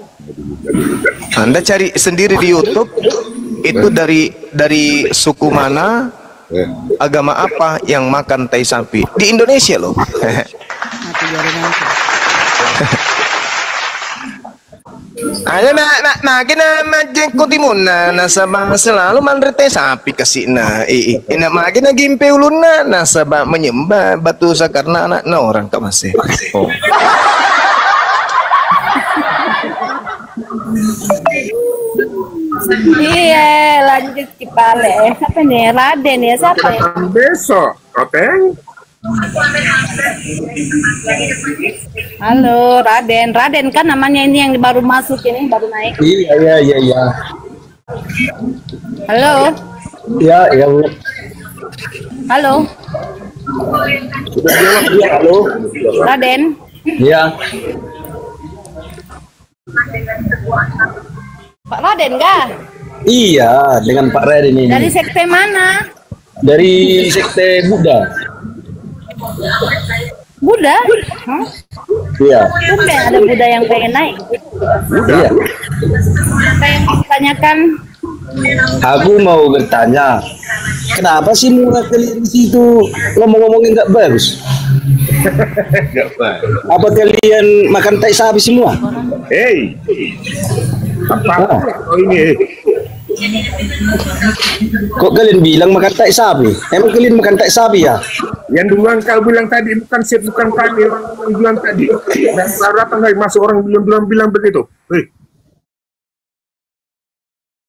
Anda cari sendiri di YouTube, itu dari suku mana, agama apa yang makan tai sapi di Indonesia loh. Mati jaringanku. Ada na kina majeng timun na sabang selalu mandre teh sapi kasih na ina magina gimpe ulun na sabang menyembah batu sakarna anak na orang tak masih. Oh. Iya, lanjut Kipale. Siapa nih? Raden ya? Siapa ya? besok, oten. Halo, Raden. Raden kan namanya ini yang baru masuk ini, baru naik. Iya. Halo. Ya. Halo. Iya, halo. Raden. Iya. Pak Raden kah? Iya, dengan Pak Raden ini. Dari sekte mana? Dari sekte Buddha. Buddha? Hah? Iya. Tumben ada Buddha yang pengen naik. Iya. Apa yang ditanyakan? Aku mau bertanya, kenapa sih murah kalian di situ ngomong-ngomongin nggak bagus? Enggak baik. Apa kalian makan tai sapi semua? Hei. Apa oh ini? Kok kalian bilang makan tai sapi? Emang kalian makan tai sapi ya? Yang duluan kau bilang tadi bukan Sip, bukan kami orang bilang tadi. Dan baru apa nggak masuk orang bilang begitu? Hei.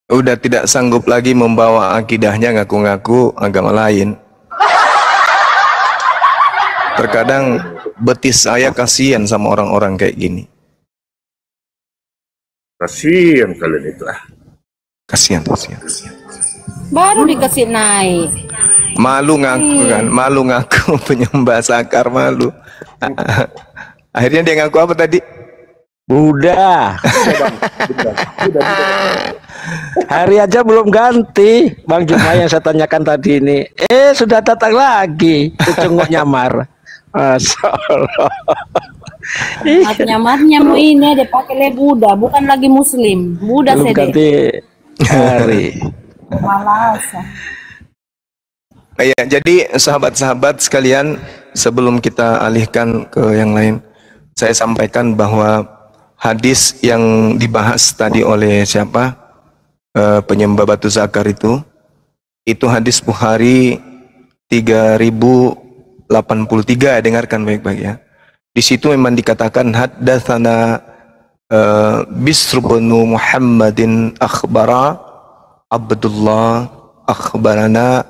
Udah tidak sanggup lagi membawa akidahnya, ngaku-ngaku agama lain. Terkadang betis saya kasihan sama orang-orang kayak gini. Kasihan kalian itu ah. Kasihan, kasihan. Baru dikasih naik. Malu ngaku kan, malu ngaku penyembah sakar, malu. Akhirnya dia ngaku apa tadi? Buddha. Hari aja belum ganti, Bang Juma yang saya tanyakan tadi ini. Sudah datang lagi, cengok nyamar. Masya Allah. Nyamarnya mau ini dia pakai le Buddha, bukan lagi Muslim. Buddha Belum sedih. ganti hari. Malas. Ya, jadi sahabat-sahabat sekalian, sebelum kita alihkan ke yang lain, saya sampaikan bahwa hadis yang dibahas tadi oleh siapa? Penyembah batu zakar itu hadis Bukhari 3083, dengarkan baik-baik ya. Di situ memang dikatakan haddatsana Bisr bin Muhammadin akhbara Abdullah akhbarana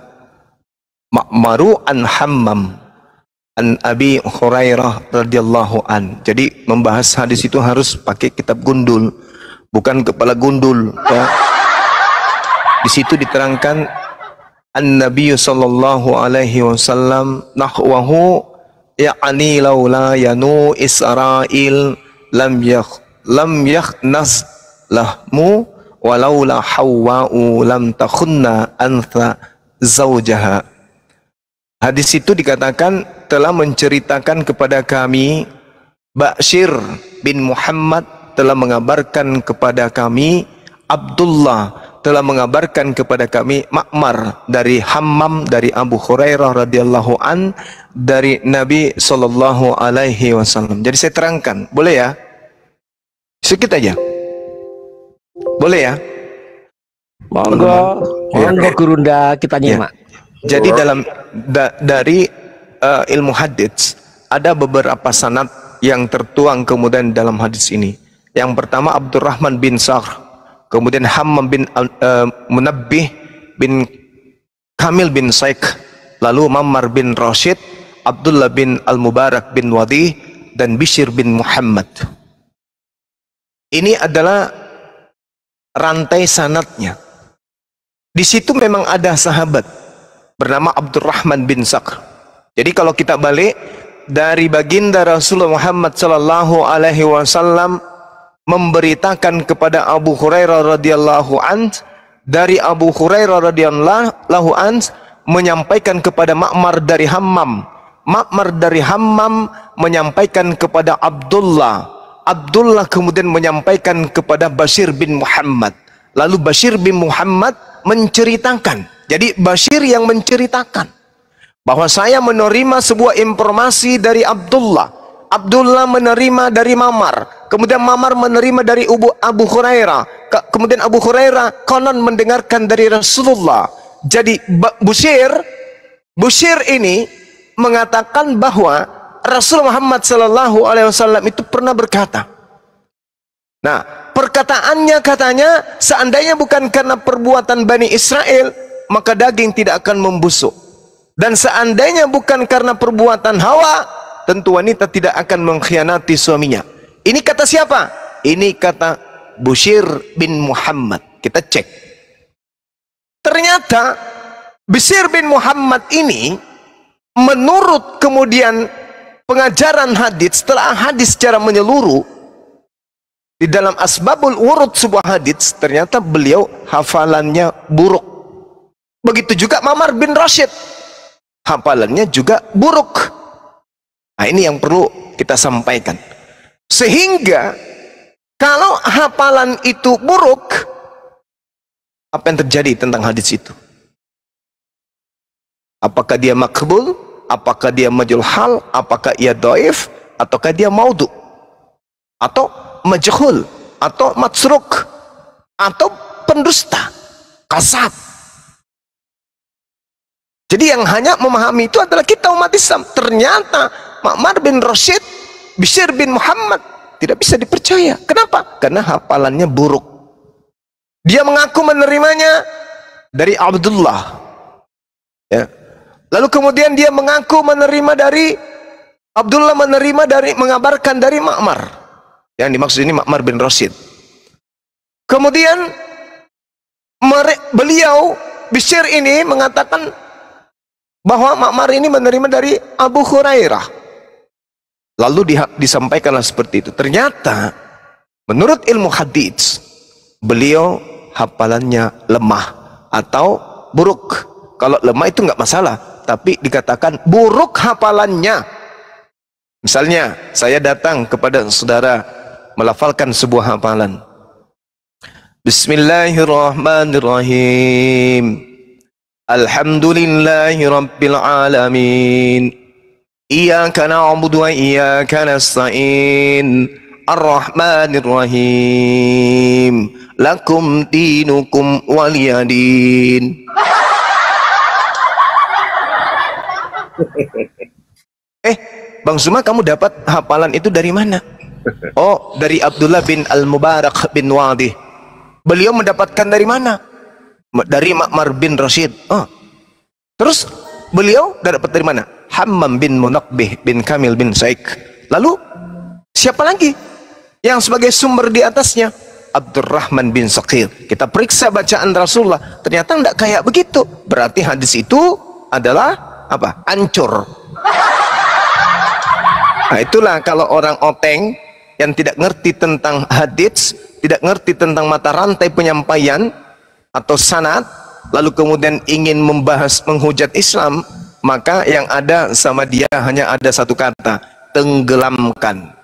Ma'maru an Hammam an Abi Hurairah radhiyallahu an. Jadi membahas hadis itu harus pakai kitab gundul, bukan kepala gundul ya. Di situ diterangkan an-nabiy sallallahu alaihi wasallam nahwahu ya'ni laula yanu Israil lam yakhnas lahmu walaula Hawwa'u lam takhunna antha zawjaha. Hadis itu dikatakan telah menceritakan kepada kami, Bashir bin Muhammad telah mengabarkan kepada kami, Abdullah telah mengabarkan kepada kami, Ma'mar dari Hammam dari Abu Hurairah radhiyallahu an dari Nabi sallallahu alaihi wasallam. Jadi saya terangkan, boleh ya? Sedikit aja. Boleh ya? Monggo, monggo Gurunda kita nyimak. Jadi dalam dari ilmu hadits ada beberapa sanad yang tertuang kemudian dalam hadis ini. Yang pertama Abdurrahman bin Sakhr, kemudian Hammam bin Munabbih bin Kamil bin Saik, lalu Ma'mar bin Rashid, Abdullah bin Al-Mubarak bin Wadi, dan Bishr bin Muhammad. Ini adalah rantai sanadnya. Di situ memang ada sahabat bernama Abdurrahman bin Sakhr. Jadi kalau kita balik dari baginda Rasulullah Muhammad sallallahu alaihi wasallam memberitakan kepada Abu Hurairah radhiyallahu an, dari Abu Hurairah radhiyallahu an menyampaikan kepada Ma'mar dari Hammam, Ma'mar dari Hammam menyampaikan kepada Abdullah, Abdullah kemudian menyampaikan kepada Bashir bin Muhammad, lalu Bashir bin Muhammad menceritakan. Jadi Bashir yang menceritakan bahwa saya menerima sebuah informasi dari Abdullah, Abdullah menerima dari Ma'mar, kemudian Ma'mar menerima dari Abu Hurairah, kemudian Abu Hurairah konon mendengarkan dari Rasulullah. Jadi Bushir ini mengatakan bahwa Rasul Muhammad sallallahu alaihi wasallam itu pernah berkata. Nah, perkataannya katanya, seandainya bukan karena perbuatan Bani Israel, maka daging tidak akan membusuk. Dan seandainya bukan karena perbuatan Hawa, tentu wanita tidak akan mengkhianati suaminya. Ini kata siapa? Ini kata Bushir bin Muhammad. Kita cek. Ternyata Bushir bin Muhammad ini menurut kemudian pengajaran hadits, setelah hadis secara menyeluruh di dalam asbabul wurud sebuah hadits, ternyata beliau hafalannya buruk. Begitu juga Ma'mar bin Rashid, hafalannya juga buruk. Nah, ini yang perlu kita sampaikan. Sehingga kalau hafalan itu buruk, apa yang terjadi tentang hadis itu? Apakah dia makbul? Apakah dia majul hal? Apakah ia dhaif? Ataukah dia maudhu? Atau majhul? Atau matsruk? Atau pendusta? Kazab? Jadi yang hanya memahami itu adalah kita umat Islam. Ternyata Ma'mar bin Rashid, Bishr bin Muhammad tidak bisa dipercaya. Kenapa? Karena hafalannya buruk. Dia mengaku menerimanya dari Abdullah, ya. Lalu kemudian dia mengaku menerima dari Abdullah, mengabarkan dari Ma'mar. Yang dimaksud ini Ma'mar bin Rashid. Kemudian beliau Bishr ini mengatakan bahwa Ma'mar ini menerima dari Abu Hurairah. Lalu disampaikanlah seperti itu. Ternyata menurut ilmu hadits, beliau hafalannya lemah atau buruk. Kalau lemah itu nggak masalah, tapi dikatakan buruk hafalannya. Misalnya saya datang kepada saudara melafalkan sebuah hafalan. Bismillahirrahmanirrahim. Alhamdulillahi rabbil alamin. Iyyaka na'budu wa iyyaka nasta'in. Ar-Rahmanir Rahim. Lakum dinukum waliyadin. Bang Zuma, kamu dapat hafalan itu dari mana? Oh, dari Abdullah bin Al-Mubarak bin Wadih. Beliau mendapatkan dari mana? Dari Ma'mar bin Rashid. Oh. Terus beliau dapat dari mana? Hammam bin Munaqbih bin Kamil bin Saik. Lalu siapa lagi yang sebagai sumber di atasnya? Abdurrahman bin Saqir. Kita periksa bacaan Rasulullah, ternyata tidak kayak begitu. Berarti hadis itu adalah apa? Ancur. Nah, itulah kalau orang oteng yang tidak ngerti tentang hadits, tidak ngerti tentang mata rantai penyampaian atau sanad, lalu kemudian ingin membahas menghujat Islam, maka yang ada sama dia hanya ada satu kata: tenggelamkan.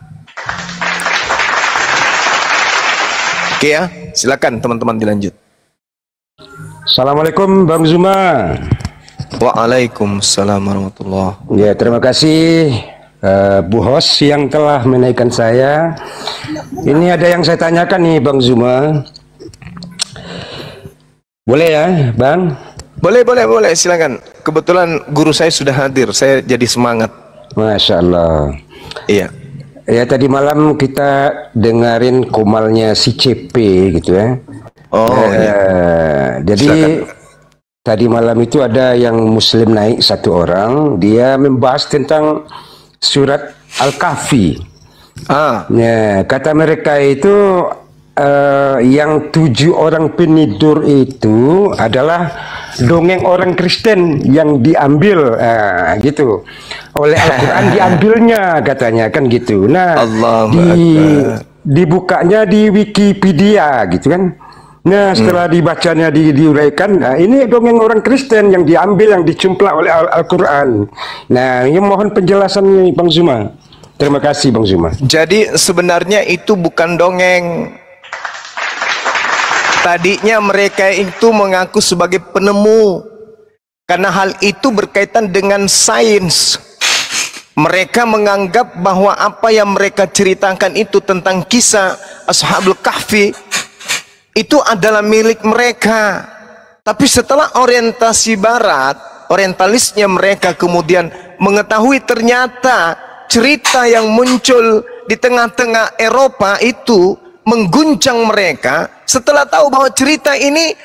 Oke ya, silakan teman-teman dilanjut. Assalamualaikum Bang Zuma. Waalaikumsalam warahmatullahi. Ya, terima kasih Bu Hos yang telah menaikkan saya. Ini ada yang saya tanyakan nih Bang Zuma. Boleh ya Bang? Boleh, silakan. Kebetulan guru saya sudah hadir, saya jadi semangat. Masya Allah. Iya. Ya, tadi malam kita dengerin komalnya si CP gitu ya. Oh iya. Jadi silakan. Tadi malam itu ada yang muslim naik satu orang, dia membahas tentang surat Al-Kahfi. Ya, kata mereka itu yang 7 orang penidur itu adalah dongeng orang Kristen yang diambil gitu oleh Al-Quran, diambilnya katanya kan gitu. Nah, dibukanya di Wikipedia gitu kan. Nah, setelah dibacanya diuraikan, nah, ini dongeng orang Kristen yang diambil, yang dicumplak oleh Al-Quran. Nah, ini mohon penjelasannya Bang Zuma. Terima kasih Bang Zuma. Jadi sebenarnya itu bukan dongeng. Tadinya mereka itu mengaku sebagai penemu, karena hal itu berkaitan dengan sains. Mereka menganggap bahwa apa yang mereka ceritakan itu tentang kisah Ashabul Kahfi itu adalah milik mereka. Tapi setelah orientasi barat, orientalisnya mereka kemudian mengetahui ternyata cerita yang muncul di tengah-tengah Eropa itu mengguncang mereka. Setelah tahu bahwa cerita ini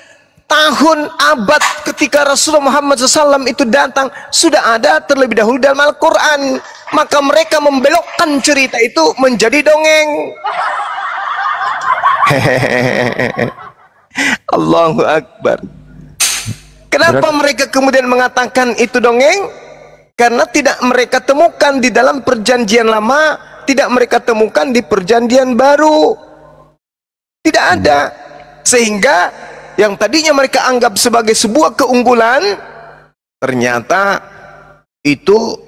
tahun abad ketika Rasulullah Muhammad SAW itu datang sudah ada terlebih dahulu dalam Al-Quran, maka mereka membelokkan cerita itu menjadi dongeng. Allahu Akbar. Kenapa mereka kemudian mengatakan itu dongeng? Karena tidak mereka temukan di dalam perjanjian lama, tidak mereka temukan di perjanjian baru. Tidak ada. Sehingga yang tadinya mereka anggap sebagai sebuah keunggulan, ternyata itu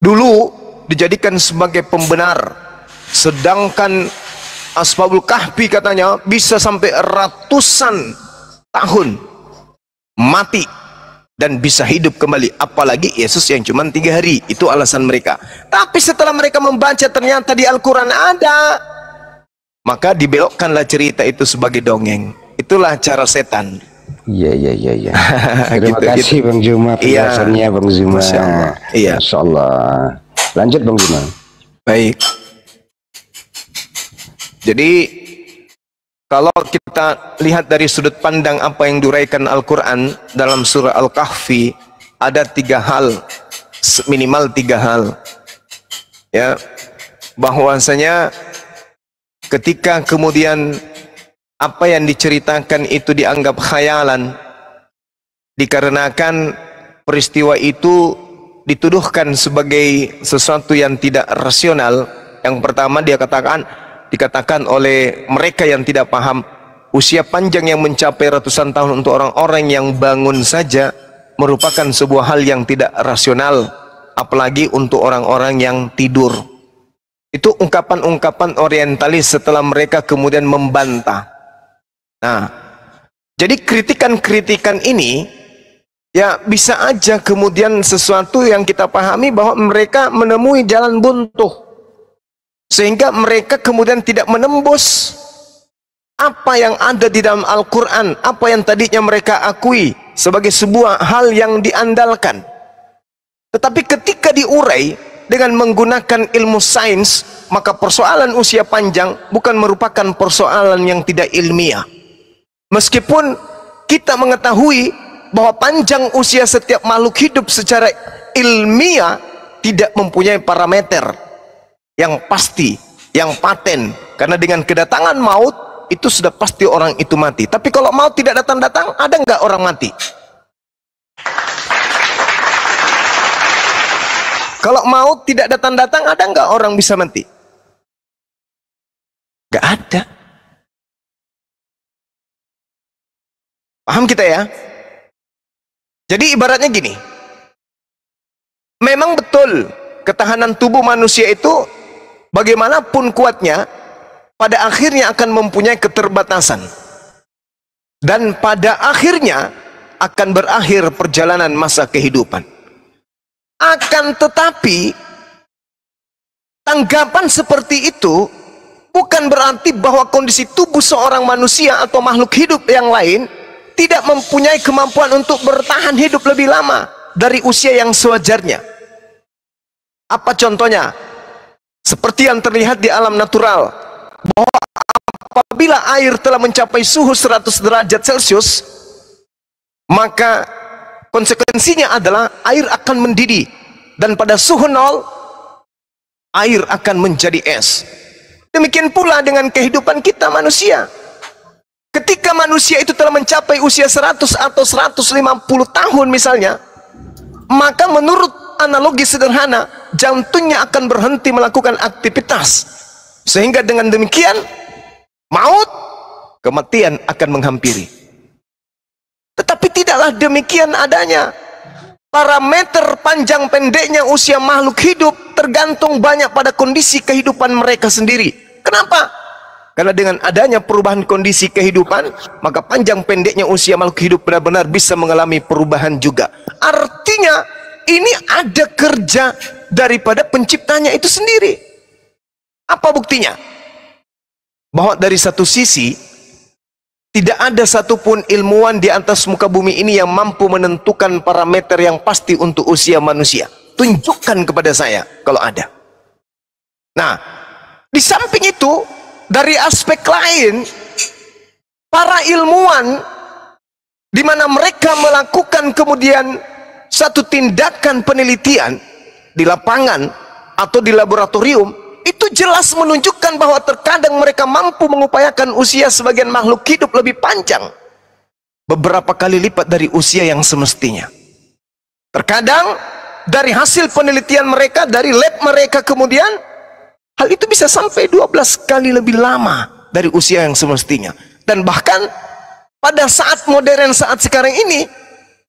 dulu dijadikan sebagai pembenar. Sedangkan Ashabul Kahfi katanya bisa sampai ratusan tahun mati dan bisa hidup kembali, apalagi Yesus yang cuma 3 hari. Itu alasan mereka. Tapi setelah mereka membaca ternyata di Al-Quran ada, maka dibelokkanlah cerita itu sebagai dongeng. Itulah cara setan. Iya. Terima kasih Bang Zuma penjelasannya Bang Zuma. Masya Allah. Iya. Masya Allah. Lanjut Bang Zuma. Baik. Jadi kalau kita lihat dari sudut pandang apa yang diuraikan Al-Quran dalam surah Al-Kahfi, ada 3 hal, minimal 3 hal ya, bahwasanya ketika kemudian apa yang diceritakan itu dianggap khayalan, dikarenakan peristiwa itu dituduhkan sebagai sesuatu yang tidak rasional. Yang pertama dikatakan oleh mereka yang tidak paham, usia panjang yang mencapai ratusan tahun untuk orang-orang yang bangun saja merupakan sebuah hal yang tidak rasional, apalagi untuk orang-orang yang tidur. Itu ungkapan-ungkapan orientalis setelah mereka kemudian membantah. Nah, jadi kritikan-kritikan ini ya bisa aja kemudian sesuatu yang kita pahami bahwa mereka menemui jalan buntu, sehingga mereka kemudian tidak menembus apa yang ada di dalam Al-Quran, apa yang tadinya mereka akui sebagai sebuah hal yang diandalkan. Tetapi ketika diurai dengan menggunakan ilmu sains, maka persoalan usia panjang bukan merupakan persoalan yang tidak ilmiah. Meskipun kita mengetahui bahwa panjang usia setiap makhluk hidup secara ilmiah tidak mempunyai parameter yang pasti, yang paten, karena dengan kedatangan maut itu sudah pasti orang itu mati. Tapi kalau maut tidak datang-datang, ada nggak orang mati? Kalau maut tidak datang-datang, ada nggak orang bisa mati? Nggak ada. Paham kita ya? Jadi ibaratnya gini, memang betul ketahanan tubuh manusia itu bagaimanapun kuatnya, pada akhirnya akan mempunyai keterbatasan, dan pada akhirnya akan berakhir perjalanan masa kehidupan. Akan tetapi tanggapan seperti itu bukan berarti bahwa kondisi tubuh seorang manusia atau makhluk hidup yang lain tidak mempunyai kemampuan untuk bertahan hidup lebih lama dari usia yang sewajarnya. Apa contohnya? Seperti yang terlihat di alam natural, bahwa apabila air telah mencapai suhu 100 derajat Celcius, maka konsekuensinya adalah air akan mendidih, dan pada suhu 0 air akan menjadi es. Demikian pula dengan kehidupan kita manusia. Ketika manusia itu telah mencapai usia 100 atau 150 tahun misalnya, maka menurut analogi sederhana, jantungnya akan berhenti melakukan aktivitas, sehingga dengan demikian maut, kematian akan menghampiri. Tetapi tidaklah demikian adanya. Parameter panjang pendeknya usia makhluk hidup tergantung banyak pada kondisi kehidupan mereka sendiri. Kenapa? Karena dengan adanya perubahan kondisi kehidupan, maka panjang pendeknya usia makhluk hidup benar-benar bisa mengalami perubahan juga. Artinya ini ada kerja daripada penciptanya itu sendiri. Apa buktinya? Bahwa dari satu sisi tidak ada satupun ilmuwan di atas muka bumi ini yang mampu menentukan parameter yang pasti untuk usia manusia. Tunjukkan kepada saya kalau ada. Nah, di samping itu, dari aspek lain, para ilmuwan di mana mereka melakukan kemudian satu tindakan penelitian di lapangan atau di laboratorium, itu jelas menunjukkan bahwa terkadang mereka mampu mengupayakan usia sebagian makhluk hidup lebih panjang, beberapa kali lipat dari usia yang semestinya. Terkadang dari hasil penelitian mereka, dari lab mereka kemudian, hal itu bisa sampai 12 kali lebih lama dari usia yang semestinya. Dan bahkan pada saat modern saat sekarang ini,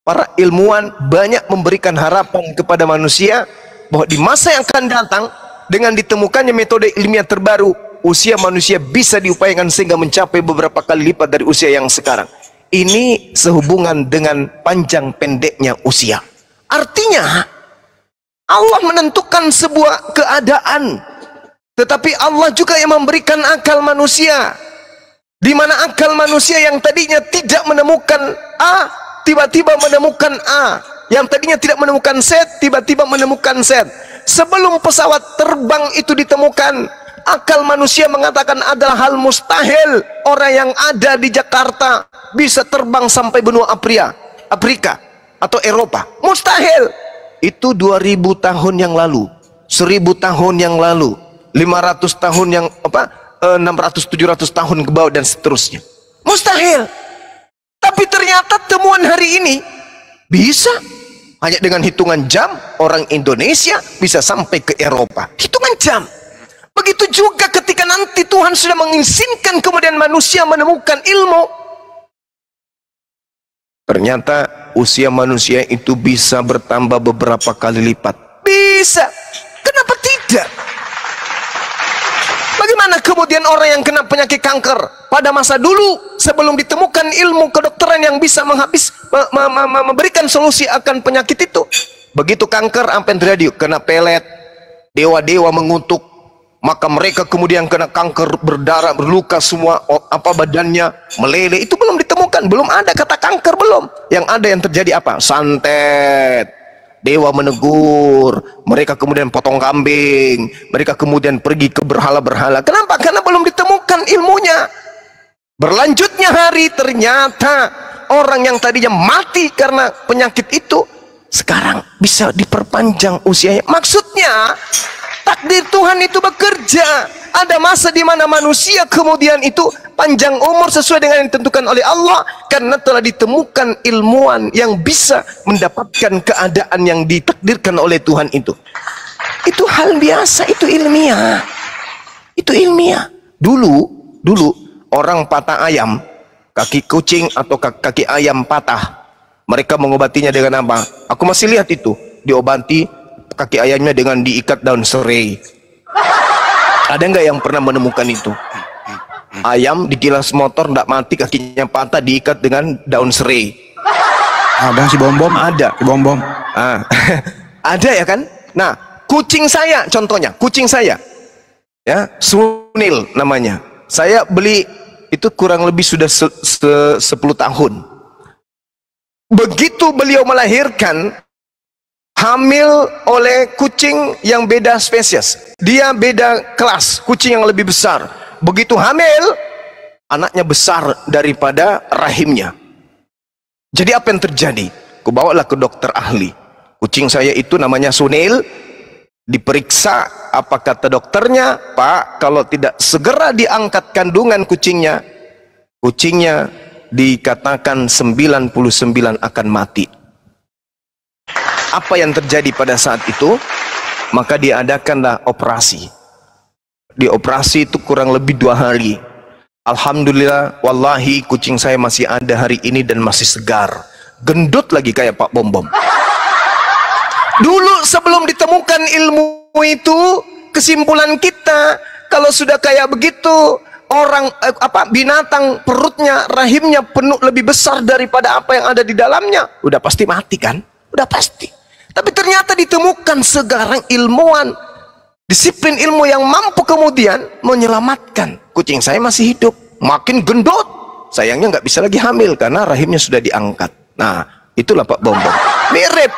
para ilmuwan banyak memberikan harapan kepada manusia bahwa di masa yang akan datang, dengan ditemukannya metode ilmiah terbaru, usia manusia bisa diupayakan sehingga mencapai beberapa kali lipat dari usia yang sekarang. Ini sehubungan dengan panjang pendeknya usia. Artinya Allah menentukan sebuah keadaan, tetapi Allah juga yang memberikan akal manusia, di mana akal manusia yang tadinya tidak menemukan A, tiba-tiba menemukan A, yang tadinya tidak menemukan Z, tiba-tiba menemukan Z. Sebelum pesawat terbang itu ditemukan, akal manusia mengatakan adalah hal mustahil orang yang ada di Jakarta bisa terbang sampai benua Afrika atau Eropa. Mustahil. Itu 2000 tahun yang lalu, 1000 tahun yang lalu, 500 tahun yang 600-700 tahun ke bawah dan seterusnya. Mustahil. Tapi ternyata temuan hari ini bisa. Hanya dengan hitungan jam, orang Indonesia bisa sampai ke Eropa. Hitungan jam. Begitu juga ketika nanti Tuhan sudah mengizinkan kemudian manusia menemukan ilmu. Ternyata usia manusia itu bisa bertambah beberapa kali lipat. Bisa. Kenapa tidak? Bagaimana kemudian orang yang kena penyakit kanker pada masa dulu sebelum ditemukan ilmu kedokteran yang bisa memberikan solusi akan penyakit itu? Begitu kanker apa yang terjadi? Kena pelet, dewa-dewa mengutuk, maka mereka kemudian kena kanker, berdarah, berluka semua, apa badannya meleleh. Itu belum ditemukan, belum ada kata kanker, belum. Yang ada yang terjadi apa? Santet. Dewa menegur, mereka kemudian potong kambing, mereka kemudian pergi ke berhala-berhala. Kenapa? Karena belum ditemukan ilmunya. Berlanjutnya hari, ternyata orang yang tadinya mati karena penyakit itu sekarang bisa diperpanjang usianya. Maksudnya takdir Tuhan itu bekerja. Ada masa di mana manusia kemudian itu panjang umur sesuai dengan yang ditentukan oleh Allah karena telah ditemukan ilmuwan yang bisa mendapatkan keadaan yang ditakdirkan oleh Tuhan itu. Itu hal biasa, itu ilmiah. Itu ilmiah. Dulu orang patah ayam, kaki kucing atau kaki ayam patah, mereka mengobatinya dengan apa? Aku masih lihat itu, diobati kaki ayamnya dengan diikat daun serai. Ada nggak yang pernah menemukan itu? Ayam digilas motor nggak mati, kakinya patah, diikat dengan daun serai. Ada si Bom-Bom. Ada si Bom-Bom. Ada ya kan? Nah, kucing saya contohnya, kucing saya ya, Sunil namanya. Saya beli itu kurang lebih sudah 10 tahun. Begitu beliau melahirkan, hamil oleh kucing yang beda spesies. Dia beda kelas, kucing yang lebih besar. Begitu hamil, anaknya besar daripada rahimnya. Jadi apa yang terjadi? Kubawalah ke dokter ahli. Kucing saya itu namanya Sunil. Diperiksa, apa kata dokternya? Pak, kalau tidak segera diangkat kandungan kucingnya dikatakan 99 akan mati. Apa yang terjadi pada saat itu? Maka diadakanlah operasi. Di operasi itu kurang lebih 2 hari. Alhamdulillah, wallahi kucing saya masih ada hari ini dan masih segar. Gendut lagi kayak Pak Bom-Bom. Dulu sebelum ditemukan ilmu itu, kesimpulan kita kalau sudah kayak begitu, orang binatang perutnya, rahimnya penuh lebih besar daripada apa yang ada di dalamnya, udah pasti mati kan? Udah pasti. Tapi ternyata ditemukan sekarang ilmuwan, disiplin ilmu yang mampu kemudian menyelamatkan. Kucing saya masih hidup, makin gendut. Sayangnya nggak bisa lagi hamil karena rahimnya sudah diangkat. Nah, itulah Pak Bom-Bom. Mirip.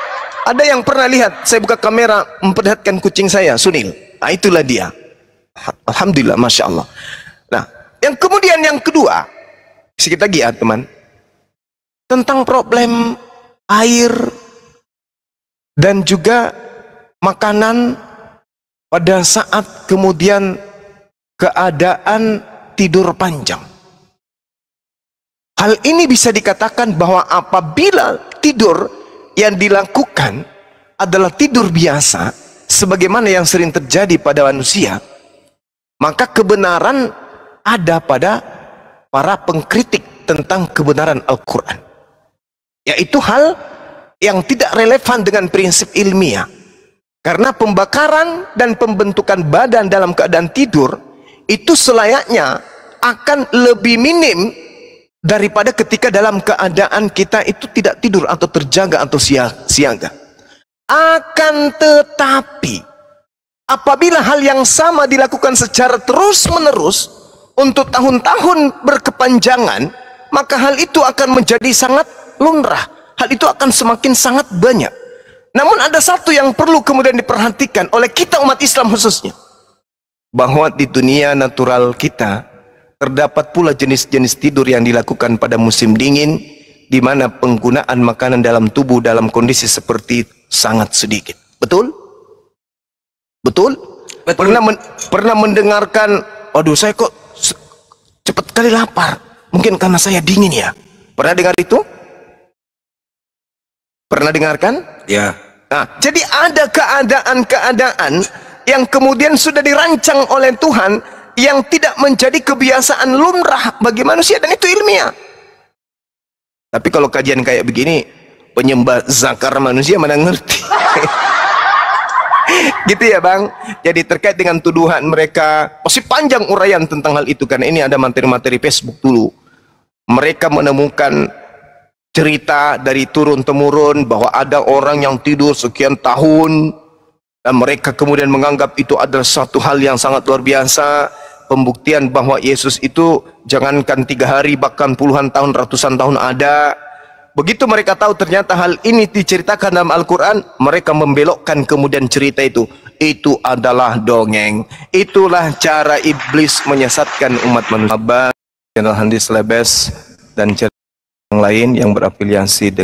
Ada yang pernah lihat saya buka kamera memperlihatkan kucing saya, Sunil. Nah, itulah dia. Alhamdulillah, Masya Allah. Nah, yang kemudian yang kedua, sedikit lagi ya teman, tentang problem air dan juga makanan pada saat kemudian keadaan tidur panjang. Hal ini bisa dikatakan bahwa apabila tidur yang dilakukan adalah tidur biasa, sebagaimana yang sering terjadi pada manusia, maka kebenaran ada pada para pengkritik tentang kebenaran Al-Quran, yaitu hal yang tidak relevan dengan prinsip ilmiah. Karena pembakaran dan pembentukan badan dalam keadaan tidur itu selayaknya akan lebih minim daripada ketika dalam keadaan kita itu tidak tidur atau terjaga atau siaga. Akan tetapi apabila hal yang sama dilakukan secara terus-menerus untuk tahun-tahun berkepanjangan, maka hal itu akan menjadi sangat lumrah. Hal itu akan semakin sangat banyak. Namun ada satu yang perlu kemudian diperhatikan oleh kita umat Islam khususnya, bahwa di dunia natural kita terdapat pula jenis-jenis tidur yang dilakukan pada musim dingin, di mana penggunaan makanan dalam tubuh dalam kondisi seperti sangat sedikit. Betul? Betul? Pernah mendengarkan, aduh saya kok cepat kali lapar, Mungkin karena saya dingin ya. Pernah dengar itu? Pernah dengarkan? Ya. Nah, jadi ada keadaan-keadaan yang kemudian sudah dirancang oleh Tuhan yang tidak menjadi kebiasaan lumrah bagi manusia, dan itu ilmiah. Tapi kalau kajian kayak begini, penyembah zakar manusia mana ngerti. Gitu ya Bang. Jadi terkait dengan tuduhan mereka, pasti panjang uraian tentang hal itu, karena ini ada materi-materi Facebook dulu. Mereka menemukan cerita dari turun-temurun bahwa ada orang yang tidur sekian tahun, dan mereka kemudian menganggap itu adalah satu hal yang sangat luar biasa. Pembuktian bahwa Yesus itu jangankan 3 hari, bahkan puluhan tahun, ratusan tahun ada. Begitu mereka tahu ternyata hal ini diceritakan dalam Al-Quran, mereka membelokkan kemudian cerita itu. Itu adalah dongeng. Itulah cara iblis menyesatkan umat manusia. Channel Handis Lebes dan channel yang lain yang berafiliasi dengan